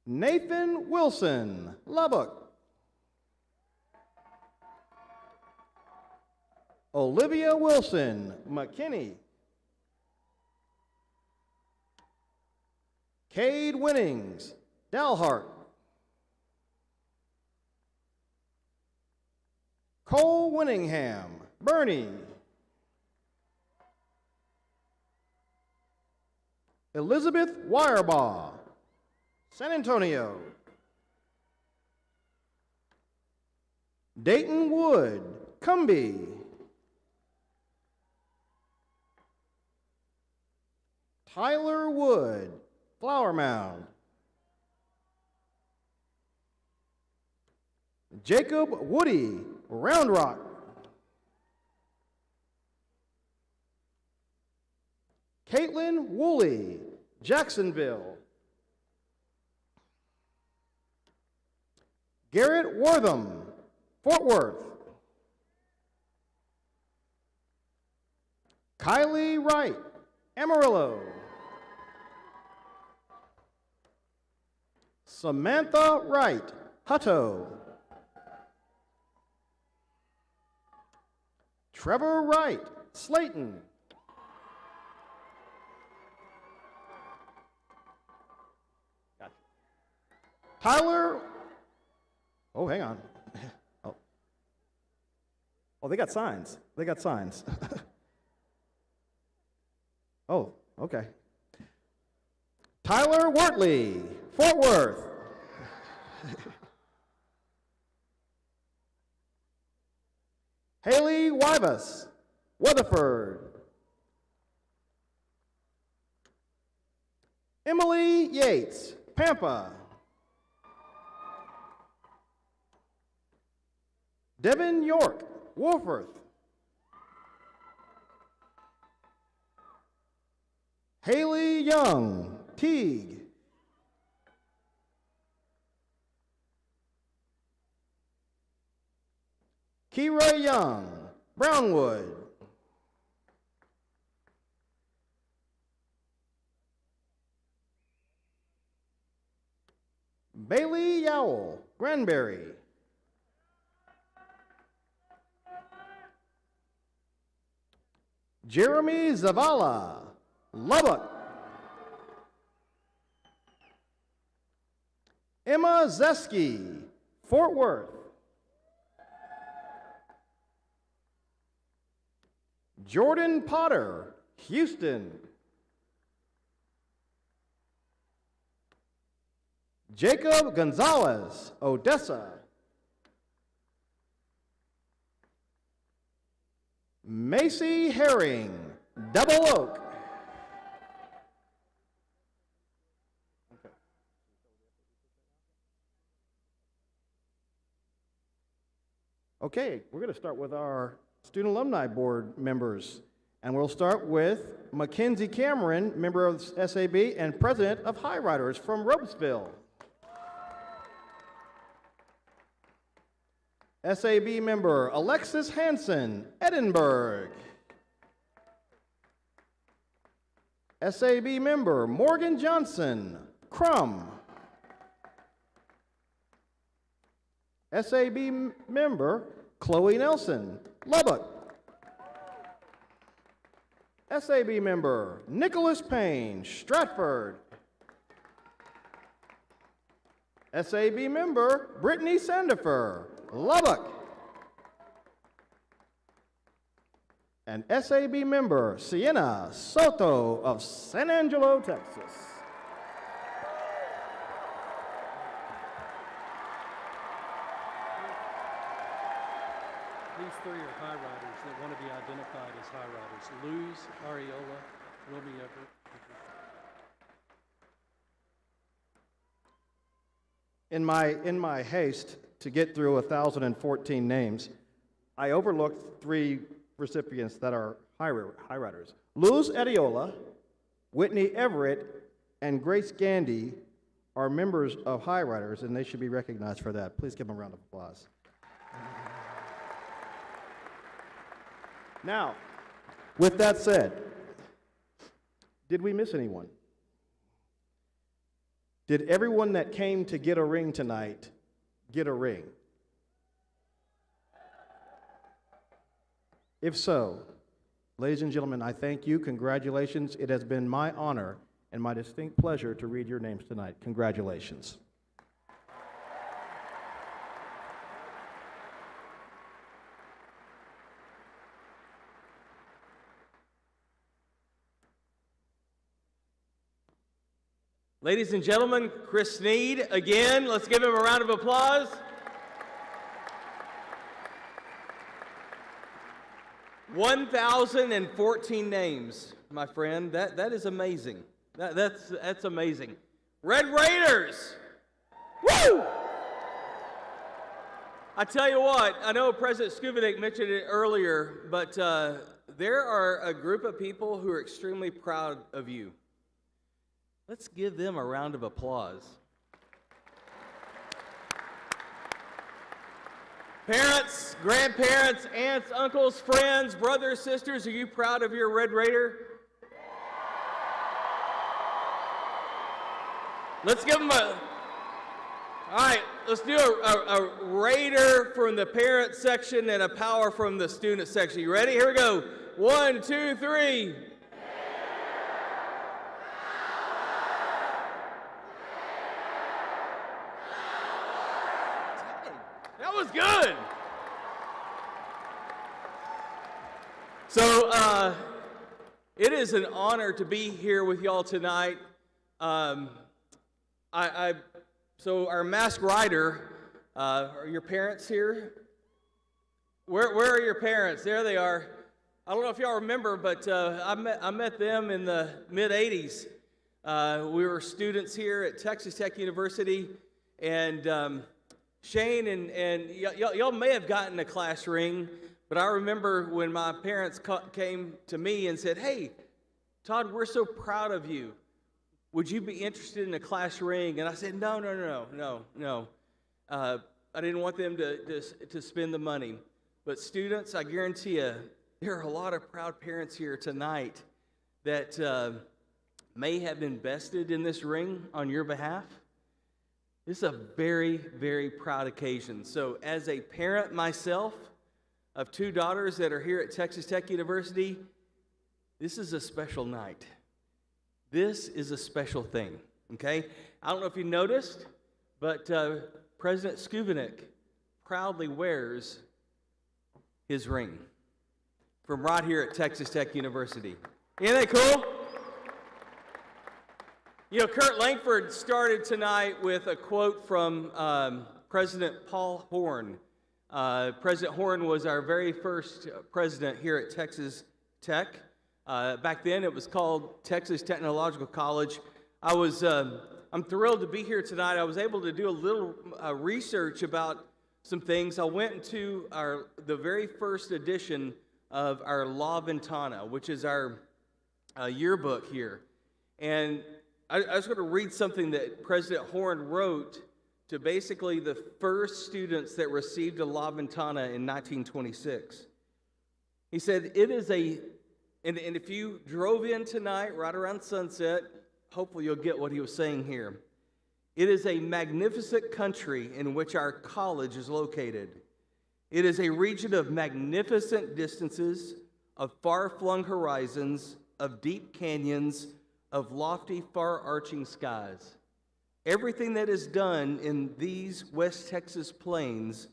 Nathan Wilson, Lubbock. Olivia Wilson, McKinney. Cade Winnings, Dalhart. Cole Winningham, Bernie. Elizabeth Wirebaugh, San Antonio. Dayton Wood, Cumbie. Tyler Wood, Flower Mound. Jacob Woody, Round Rock. Caitlin Woolley, Jacksonville. Garrett Wortham, Fort Worth. Kylie Wright, Amarillo. Samantha Wright, Hutto. Trevor Wright, Slayton. Gotcha. Tyler, oh, hang on. Oh, they got signs. They got signs. Oh, okay. Tyler Wortley, Fort Worth. Haley Wybus, Weatherford. Emily Yates, Pampa. Devin York, Wolfforth. Haley Young, Teague. Kira Young, Brownwood. Bailey Yowell, Granbury. Jeremy Zavala, Lubbock. Emma Zeski, Fort Worth. Jordan Potter, Houston. Jacob Gonzalez, Odessa. Macy Herring, Double Oak. Okay, we're going to start with our Student Alumni Board members. And we'll start with Mackenzie Cameron, member of SAB and president of High Riders from Robesville. SAB member Alexis Hansen, Edinburgh. SAB member Morgan Johnson, Crum. SAB member Chloe Nelson, Lubbock. SAB member Nicholas Payne, Stratford. SAB member Brittany Sandifer, Lubbock. And SAB member Sienna Soto of San Angelo, Texas. These three are high riders that want to be identified as high riders. Luz, Ariola, Wilmy Everett. In my haste to get through 1,014 names, I overlooked three recipients that are high riders. Luz Ariola, Whitney Everett, and Grace Gandy are members of high riders, and they should be recognized for that. Please give them a round of applause. Now, with that said, did we miss anyone? Did everyone that came to get a ring tonight get a ring? If so, ladies and gentlemen, I thank you. Congratulations. It has been my honor and my distinct pleasure to read your names tonight. Congratulations. Ladies and gentlemen, Chris Sneed, again, let's give him a round of applause. $1,014 names, my friend. That is amazing. That's amazing. Red Raiders! Woo! I tell you what, I know President Skubinik mentioned it earlier, but there are a group of people who are extremely proud of you. Let's give them a round of applause. Parents, grandparents, aunts, uncles, friends, brothers, sisters, are you proud of your Red Raider? Let's give them a... All right, let's do a Raider from the parent section and a power from the student section. You ready? Here we go. 1, 2, 3. That was good. So it is an honor to be here with y'all tonight. So our masked rider, are your parents here? Where are your parents? There they are. I don't know if y'all remember, but I met them in the mid-'80s. We were students here at Texas Tech University, and Shane and y'all may have gotten a class ring, but I remember when my parents came to me and said, "Hey, Todd, we're so proud of you. Would you be interested in a class ring?" And I said, No. I didn't want them to spend the money. But students, I guarantee you, there are a lot of proud parents here tonight that may have invested in this ring on your behalf. This is a very, very proud occasion. So as a parent myself of 2 daughters that are here at Texas Tech University, this is a special night. This is a special thing, okay? I don't know if you noticed, but President Skubinik proudly wears his ring from right here at Texas Tech University. Isn't that cool? You know, Kurt Langford started tonight with a quote from President Paul Horn. President Horn was our very first president here at Texas Tech. Back then, it was called Texas Technological College. I'm thrilled to be here tonight. I was able to do a little research about some things. I went into the very first edition of our La Ventana, which is our yearbook here. And I was going to read something that President Horn wrote to basically the first students that received a La Ventana in 1926. He said, and if you drove in tonight right around sunset, hopefully you'll get what he was saying here. It is a magnificent country in which our college is located. It is a region of magnificent distances, of far-flung horizons, of deep canyons, of lofty, far-arching skies. Everything that is done in these West Texas plains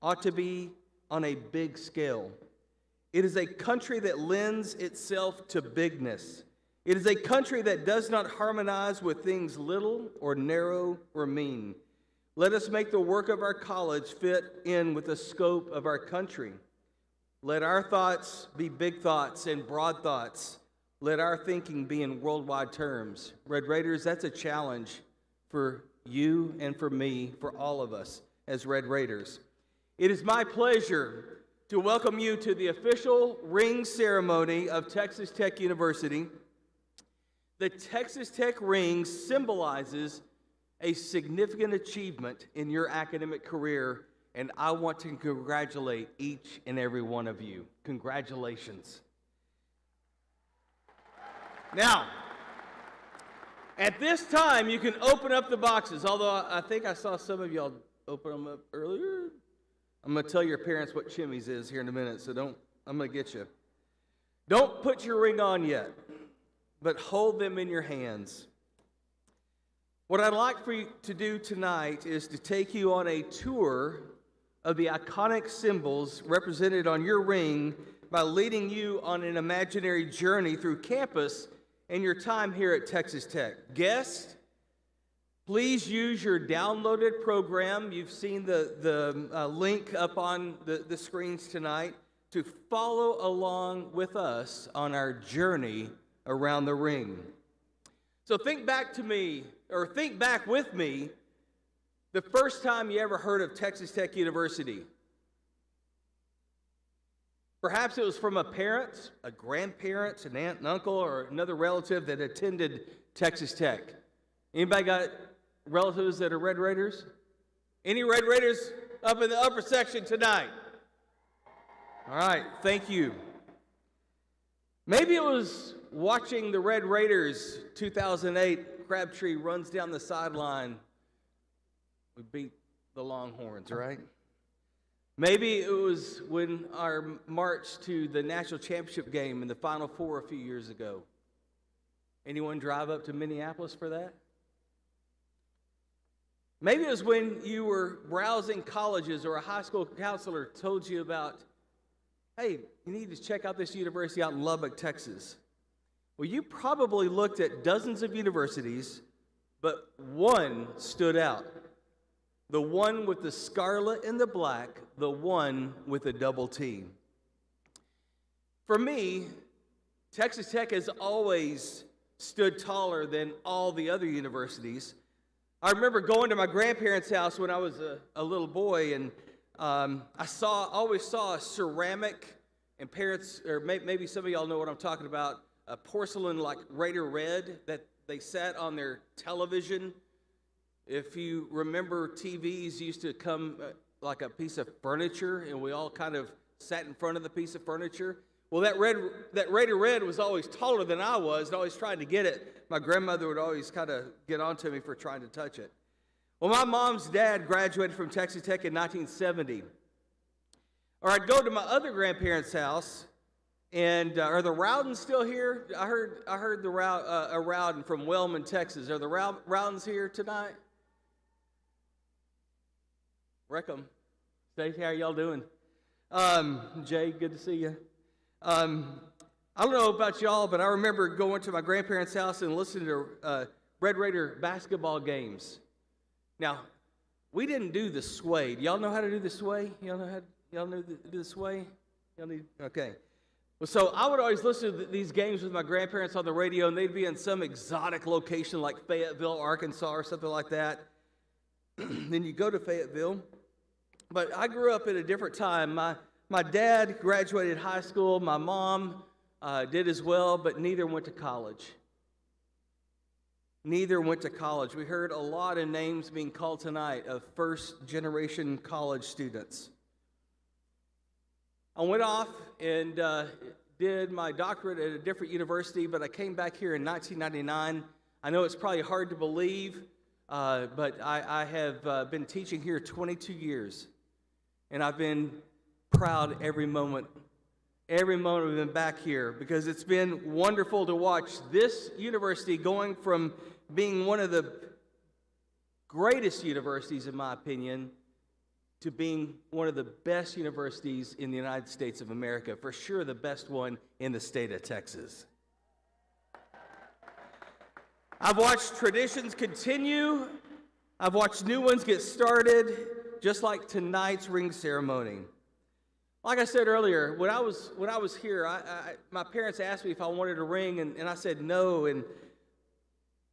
ought to be on a big scale. It is a country that lends itself to bigness. It is a country that does not harmonize with things little or narrow or mean. Let us make the work of our college fit in with the scope of our country. Let our thoughts be big thoughts and broad thoughts. Let our thinking be in worldwide terms. Red Raiders, that's a challenge for you and for me, for all of us as Red Raiders. It is my pleasure to welcome you to the official ring ceremony of Texas Tech University. The Texas Tech ring symbolizes a significant achievement in your academic career, and I want to congratulate each and every one of you. Congratulations. Now, at this time, you can open up the boxes, although I think I saw some of y'all open them up earlier. I'm going to tell your parents what Chimmy's is here in a minute, so I'm going to get you. Don't put your ring on yet, but hold them in your hands. What I'd like for you to do tonight is to take you on a tour of the iconic symbols represented on your ring by leading you on an imaginary journey through campus and your time here at Texas Tech. Guests, please use your downloaded program. You've seen the link up on the screens tonight to follow along with us on our journey around the ring. So think back with me the first time you ever heard of Texas Tech University. Perhaps it was from a parent, a grandparent, an aunt and uncle, or another relative that attended Texas Tech. Anybody got relatives that are Red Raiders? Any Red Raiders up in the upper section tonight? All right, thank you. Maybe it was watching the Red Raiders 2008, Crabtree runs down the sideline. We beat the Longhorns, right? Maybe it was when our march to the national championship game in the Final Four a few years ago. Anyone drive up to Minneapolis for that? Maybe it was when you were browsing colleges or a high school counselor told you about, hey, you need to check out this university out in Lubbock, Texas. Well, you probably looked at dozens of universities, but one stood out. The one with the scarlet and the black, the one with a double T. For me, Texas Tech has always stood taller than all the other universities. I remember going to my grandparents' house when I was a little boy, and I always saw a ceramic, and parents, or maybe some of y'all know what I'm talking about, a porcelain like Raider Red that they sat on their television. If you remember, TVs used to come like a piece of furniture, and we all kind of sat in front of the piece of furniture. Well, that Raider Red was always taller than I was, and always trying to get it. My grandmother would always kind of get on to me for trying to touch it. Well, my mom's dad graduated from Texas Tech in 1970. Or I'd go to my other grandparents' house, and are the Rowdens still here? I heard a Rowden from Wellman, Texas. Are the Rowdens here tonight? Reckham. Stacey, how are y'all doing? Jay, good to see you. I don't know about y'all, but I remember going to my grandparents' house and listening to Red Raider basketball games. Now, we didn't do the sway. Do y'all know how to do the sway? Y'all know to do the sway? Okay. Well, so I would always listen to these games with my grandparents on the radio, and they'd be in some exotic location like Fayetteville, Arkansas, or something like that. Then you go to Fayetteville. But I grew up at a different time. My dad graduated high school. My mom did as well, but neither went to college. Neither went to college. We heard a lot of names being called tonight of first-generation college students. I went off and did my doctorate at a different university, but I came back here in 1999. I know it's probably hard to believe, but I have been teaching here 22 years. And I've been proud every moment I've been back here, because it's been wonderful to watch this university going from being one of the greatest universities, in my opinion, to being one of the best universities in the United States of America. For sure, the best one in the state of Texas. I've watched traditions continue. I've watched new ones get started, just like tonight's ring ceremony. Like I said earlier, when I was here, my parents asked me if I wanted a ring, and I said no. And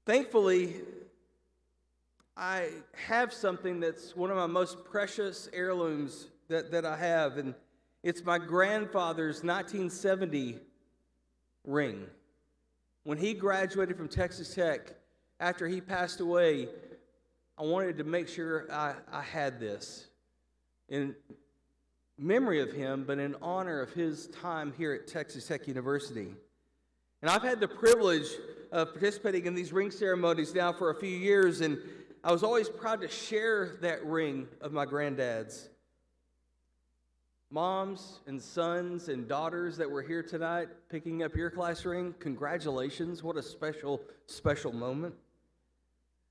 thankfully, I have something that's one of my most precious heirlooms that I have, and it's my grandfather's 1970 ring. When he graduated from Texas Tech, after he passed away, I wanted to make sure I had this in memory of him, but in honor of his time here at Texas Tech University. And I've had the privilege of participating in these ring ceremonies now for a few years, and I was always proud to share that ring of my granddad's. Moms and sons and daughters that were here tonight picking up your class ring, congratulations. What a special, special moment.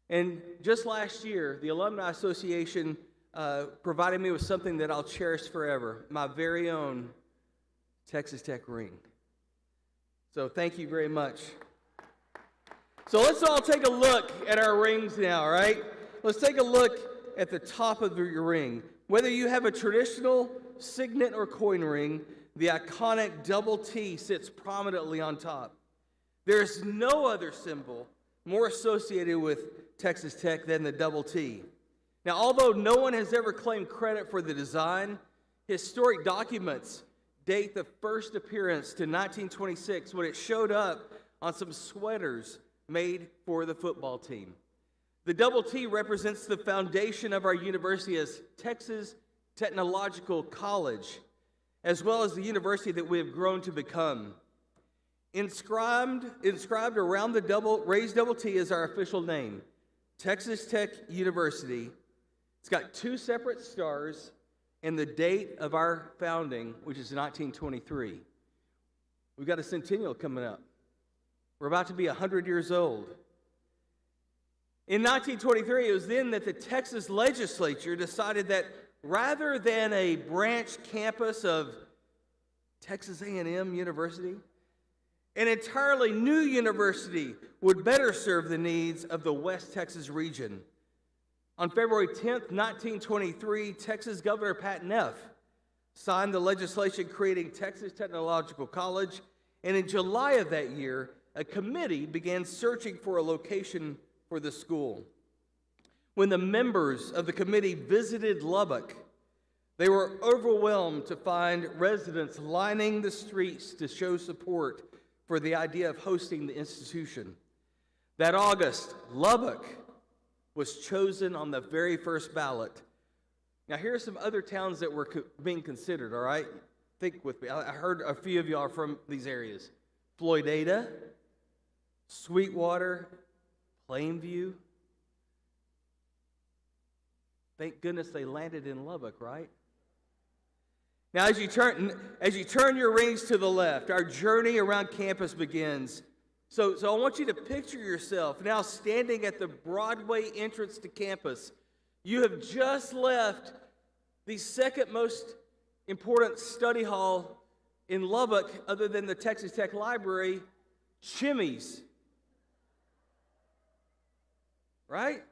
And just last year, the Alumni Association provided me with something that I'll cherish forever, my very own Texas Tech ring. So thank you very much. So let's all take a look at our rings now, all right? Let's take a look at the top of your ring. Whether you have a traditional signet or coin ring, the iconic double T sits prominently on top. There's no other symbol more associated with Texas Tech than the double T. Now, although no one has ever claimed credit for the design, historic documents date the first appearance to 1926 when it showed up on some sweaters made for the football team. The double T represents the foundation of our university as Texas Technological College, as well as the university that we have grown to become. Inscribed around the raised double T is our official name, Texas Tech University. It's got two separate stars and the date of our founding, which is 1923. We've got a centennial coming up. We're about to be 100 years old. In 1923, it was then that the Texas legislature decided that rather than a branch campus of Texas A&M University, an entirely new university would better serve the needs of the West Texas region. On February 10th, 1923, Texas Governor Pat Neff signed the legislation creating Texas Technological College, and in July of that year, a committee began searching for a location for the school. When the members of the committee visited Lubbock, they were overwhelmed to find residents lining the streets to show support for the idea of hosting the institution. That August, Lubbock was chosen on the very first ballot. Now, here are some other towns that were being considered, all right? Think with me. I heard a few of y'all are from these areas. Floydada, Sweetwater, Plainview. Thank goodness they landed in Lubbock, right? Now, as you turn your rings to the left, our journey around campus begins. So I want you to picture yourself now standing at the Broadway entrance to campus. You have just left the second most important study hall in Lubbock, other than the Texas Tech Library, Chimmy's. Right?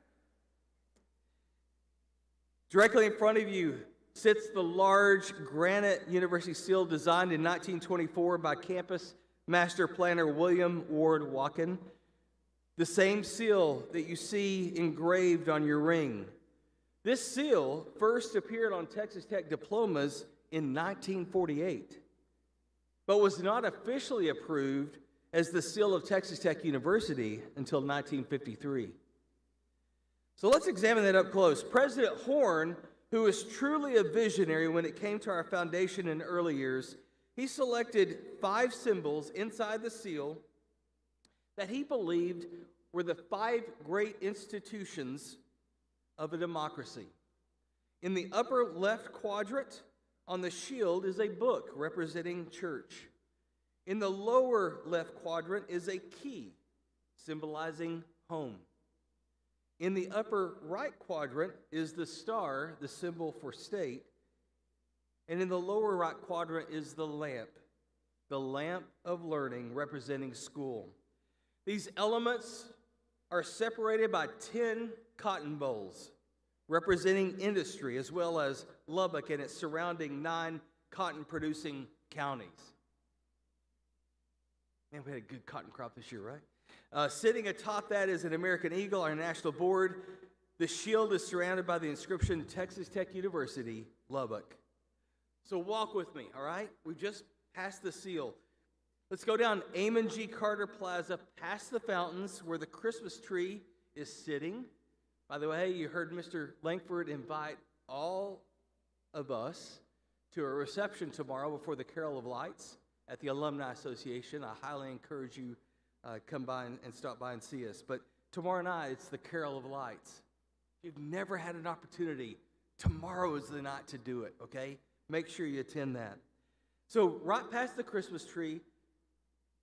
Directly in front of you sits the large granite university seal designed in 1924 by campus master planner William Ward Watkin. The same seal that you see engraved on your ring. This seal first appeared on Texas Tech diplomas in 1948, but was not officially approved as the seal of Texas Tech University until 1953. So let's examine that up close. President Horn, who was truly a visionary when it came to our foundation in early years, he selected 5 symbols inside the seal that he believed were the 5 great institutions of a democracy. In the upper left quadrant on the shield is a book representing church. In the lower left quadrant is a key symbolizing home. In the upper right quadrant is the star, the symbol for state. And in the lower right quadrant is the lamp of learning representing school. These elements are separated by 10 cotton bowls representing industry, as well as Lubbock and its surrounding 9 cotton-producing counties. Man, we had a good cotton crop this year, right? Sitting atop that is an American eagle, our national board. The shield is surrounded by the inscription, Texas Tech University, Lubbock. So walk with me, all right? We've just passed the seal. Let's go down Amon G. Carter Plaza, past the fountains where the Christmas tree is sitting. By the way, you heard Mr. Langford invite all of us to a reception tomorrow before the Carol of Lights at the Alumni Association. I highly encourage you come by and stop by and see us. But tomorrow night, it's the Carol of Lights. If you've never had an opportunity, tomorrow is the night to do it, okay? Make sure you attend that. So right past the Christmas tree,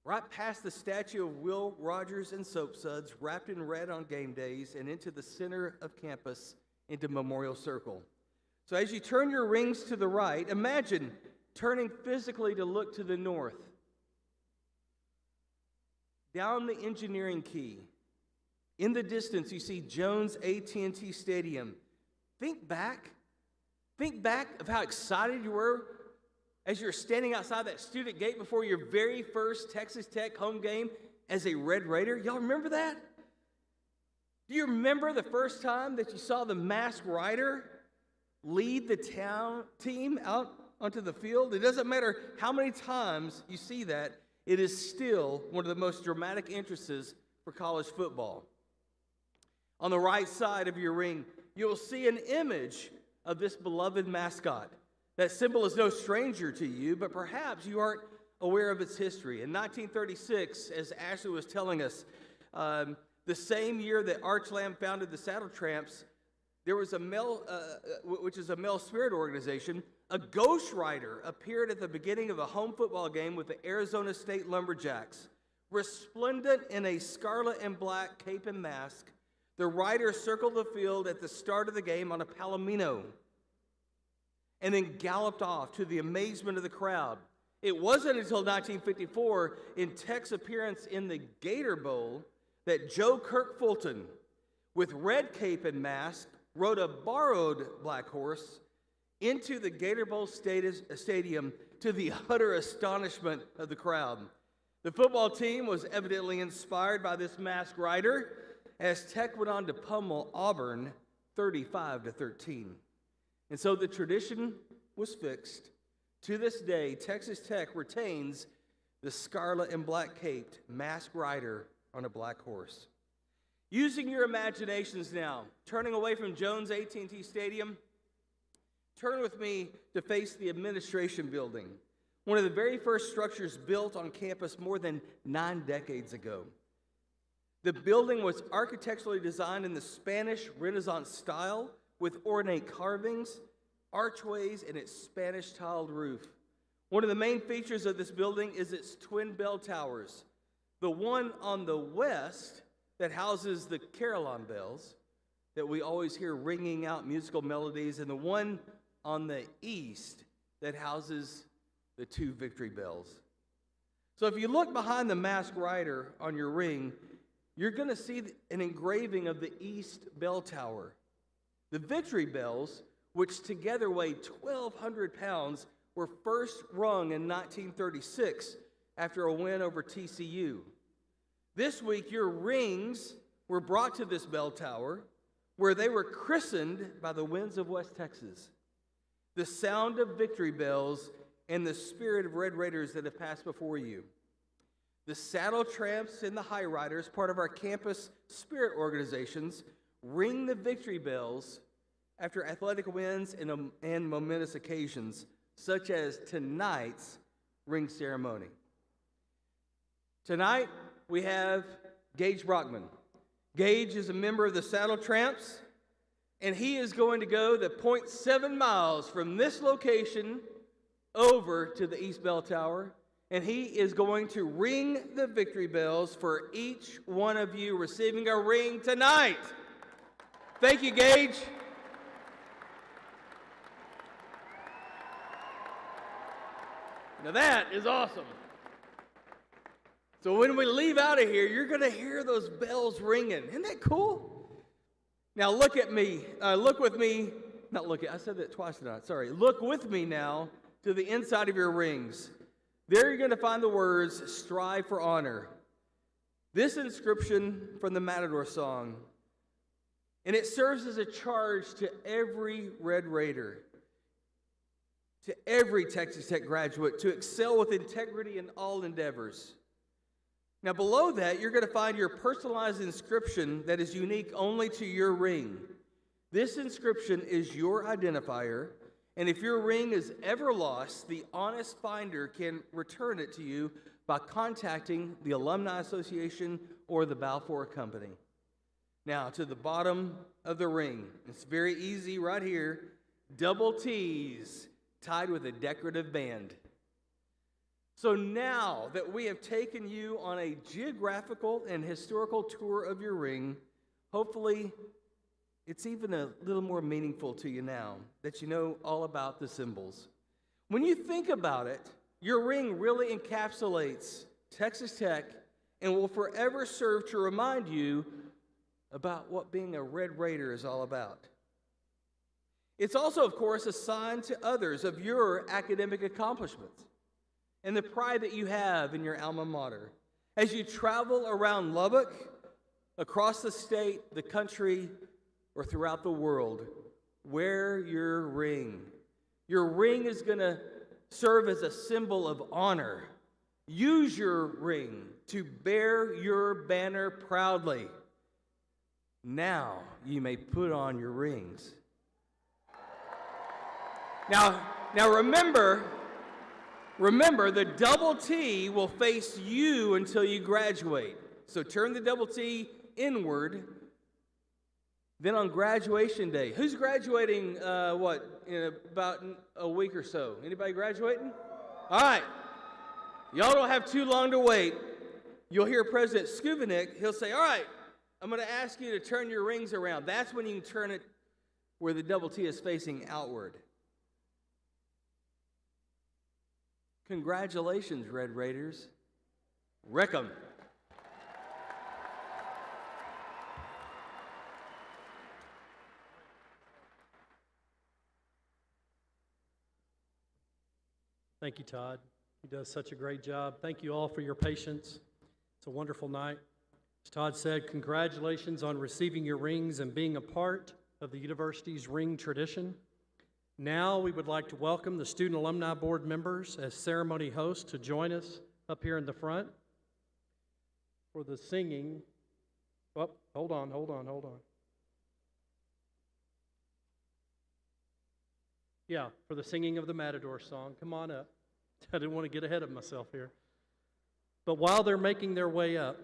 right past the statue of Will Rogers and Soapsuds, wrapped in red on game days, and into the center of campus, into Memorial Circle. So as you turn your rings to the right, imagine turning physically to look to the north. Down the engineering key, in the distance, you see Jones AT&T Stadium. Think back of how excited you were as you're standing outside that student gate before your very first Texas Tech home game as a Red Raider. Y'all remember that? Do you remember the first time that you saw the masked rider lead the town team out onto the field? It doesn't matter how many times you see that, it is still one of the most dramatic entrances for college football. On the right side of your ring, you'll see an image of this beloved mascot. That symbol is no stranger to you, but perhaps you aren't aware of its history. In 1936, as Ashley was telling us, the same year that Arch Lamb founded the Saddle Tramps, there was a male, which is a male spirit organization, a Ghost Rider appeared at the beginning of a home football game with the Arizona State Lumberjacks. Resplendent in a scarlet and black cape and mask, the rider circled the field at the start of the game on a palomino and then galloped off to the amazement of the crowd. It wasn't until 1954, in Tech's appearance in the Gator Bowl, that Joe Kirk Fulton, with red cape and mask, rode a borrowed black horse into the Gator Bowl stadium to the utter astonishment of the crowd. The football team was evidently inspired by this masked rider, as Tech went on to pummel Auburn 35-13. And so the tradition was fixed. To this day, Texas Tech retains the scarlet and black caped masked rider on a black horse. Using your imaginations now, turning away from Jones AT&T Stadium, turn with me to face the administration building, one of the very first structures built on campus more than 9 decades ago. The building was architecturally designed in the Spanish Renaissance style with ornate carvings, archways, and its Spanish-tiled roof. One of the main features of this building is its twin bell towers. The one on the west that houses the Carillon bells that we always hear ringing out musical melodies, and the one on the east that houses the 2 victory bells. So if you look behind the masked rider on your ring, you're going to see an engraving of the East Bell Tower. The victory bells, which together weigh 1,200 pounds, were first rung in 1936 after a win over TCU. This week, your rings were brought to this bell tower, where they were christened by the winds of West Texas. The sound of victory bells and the spirit of Red Raiders that have passed before you. The Saddle Tramps and the High Riders, part of our campus spirit organizations, ring the victory bells after athletic wins and momentous occasions, such as tonight's ring ceremony. Tonight, we have Gage Brockman. Gage is a member of the Saddle Tramps, and he is going to go the 0.7 miles from this location over to the East Bell Tower, and he is going to ring the victory bells for each one of you receiving a ring tonight. Thank you, Gage. Now that is awesome. So when we leave out of here, you're going to hear those bells ringing. Isn't that cool? Now look at me. Look with me. Not look at, I said that twice tonight. Sorry. Look with me now to the inside of your rings. There you're going to find the words, strive for honor. This inscription from the Matador song. And it serves as a charge to every Red Raider, to every Texas Tech graduate, to excel with integrity in all endeavors. Now below that, you're going to find your personalized inscription that is unique only to your ring. This inscription is your identifier, and if your ring is ever lost, the honest finder can return it to you by contacting the Alumni Association or the Balfour Company. Now, to the bottom of the ring, it's very easy right here, double T's tied with a decorative band. So now that we have taken you on a geographical and historical tour of your ring, hopefully it's even a little more meaningful to you now that you know all about the symbols. When you think about it, your ring really encapsulates Texas Tech and will forever serve to remind you about what being a Red Raider is all about. It's also, of course, a sign to others of your academic accomplishments and the pride that you have in your alma mater. As you travel around Lubbock, across the state, the country, or throughout the world, wear your ring. Your ring is going to serve as a symbol of honor. Use your ring to bear your banner proudly. Now you may put on your rings. Now remember, the double T will face you until you graduate. So turn the double T inward. Then on graduation day, who's graduating, in about a week or so? Anybody graduating? All right. Y'all don't have too long to wait. You'll hear President Skuvenik. He'll say, all right, I'm going to ask you to turn your rings around. That's when you can turn it where the double T is facing outward. Congratulations, Red Raiders. Wreck 'em. Thank you, Todd. He does such a great job. Thank you all for your patience. It's a wonderful night. As Todd said, congratulations on receiving your rings and being a part of the university's ring tradition. Now we would like to welcome the Student Alumni Board members as ceremony hosts to join us up here in the front for the singing. Oh, hold on. Yeah, for the singing of the Matador song. Come on up. I didn't want to get ahead of myself here. But while they're making their way up,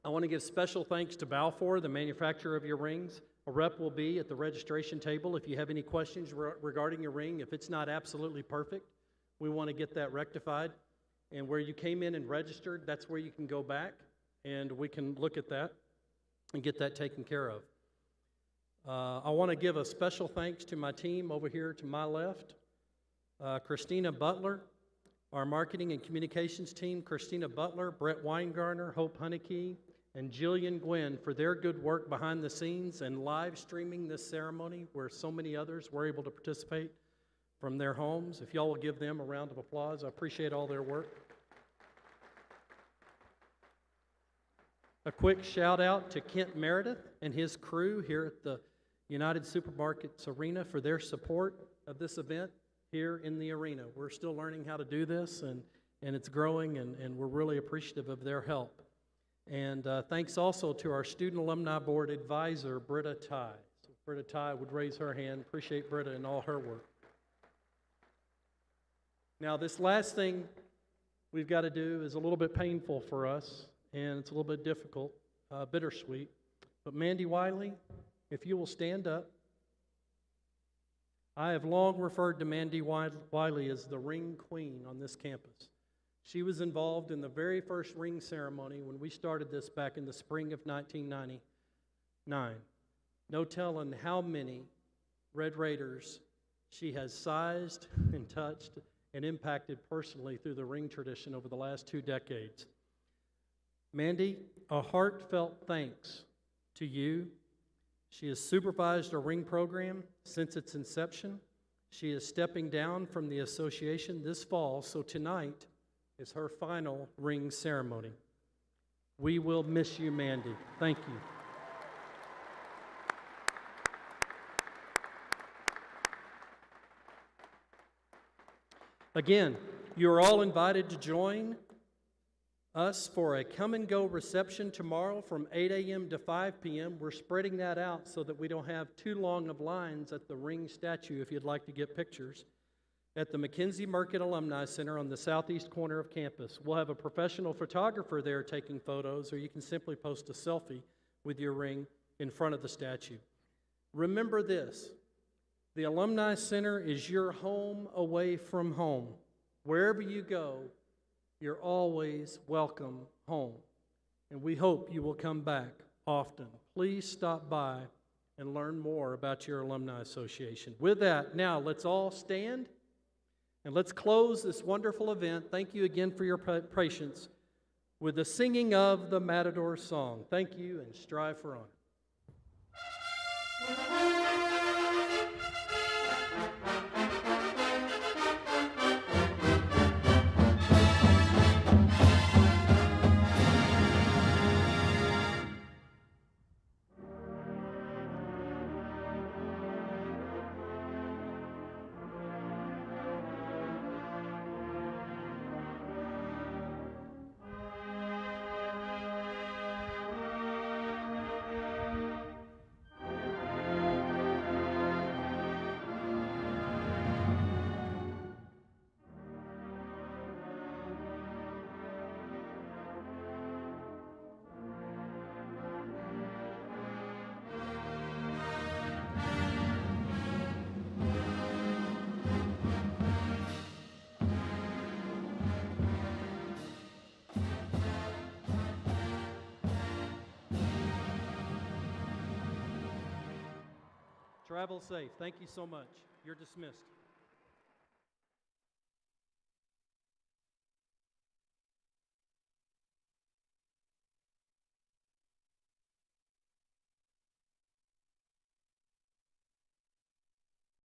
I want to give special thanks to Balfour, the manufacturer of your rings. A rep will be at the registration table if you have any questions regarding your ring. If it's not absolutely perfect, we want to get that rectified. And where you came in and registered, that's where you can go back, and we can look at that and get that taken care of. I want to give a special thanks to my team over here to my left. Christina Butler, our marketing and communications team, Christina Butler, Brett Weingarner, Hope Honeyke, and Jillian Gwynn for their good work behind the scenes and live streaming this ceremony where so many others were able to participate from their homes. If y'all will give them a round of applause, I appreciate all their work. A quick shout out to Kent Meredith and his crew here at the United Supermarkets Arena for their support of this event here in the arena. We're still learning how to do this, and it's growing, and we're really appreciative of their help. And thanks also to our Student Alumni Board advisor, Britta Ty. So Britta Ty would raise her hand. Appreciate Britta and all her work. Now, this last thing we've got to do is a little bit painful for us, and it's a little bit difficult, bittersweet. But Mandy Wiley, if you will stand up. I have long referred to Mandy Wiley as the ring queen on this campus. She was involved in the very first ring ceremony when we started this back in the spring of 1999. No telling how many Red Raiders she has sized and touched and impacted personally through the ring tradition over the last 2 decades. Mandy, a heartfelt thanks to you. She has supervised our ring program since its inception. She is stepping down from the association this fall, so tonight is her final ring ceremony. We will miss you, Mandy. Thank you. Again, you are all invited to join us for a come and go reception tomorrow from 8 a.m. to 5 p.m. We're spreading that out so that we don't have too long of lines at the ring statue if you'd like to get pictures. At the McKenzie Market Alumni Center on the southeast corner of campus. We'll have a professional photographer there taking photos, or you can simply post a selfie with your ring in front of the statue. Remember this, the Alumni Center is your home away from home. Wherever you go, you're always welcome home. And we hope you will come back often. Please stop by and learn more about your Alumni Association. With that, now let's all stand and let's close this wonderful event. Thank you again for your patience with the singing of the Matador song. Thank you, and strive for honor. Travel safe. Thank you so much. You're dismissed.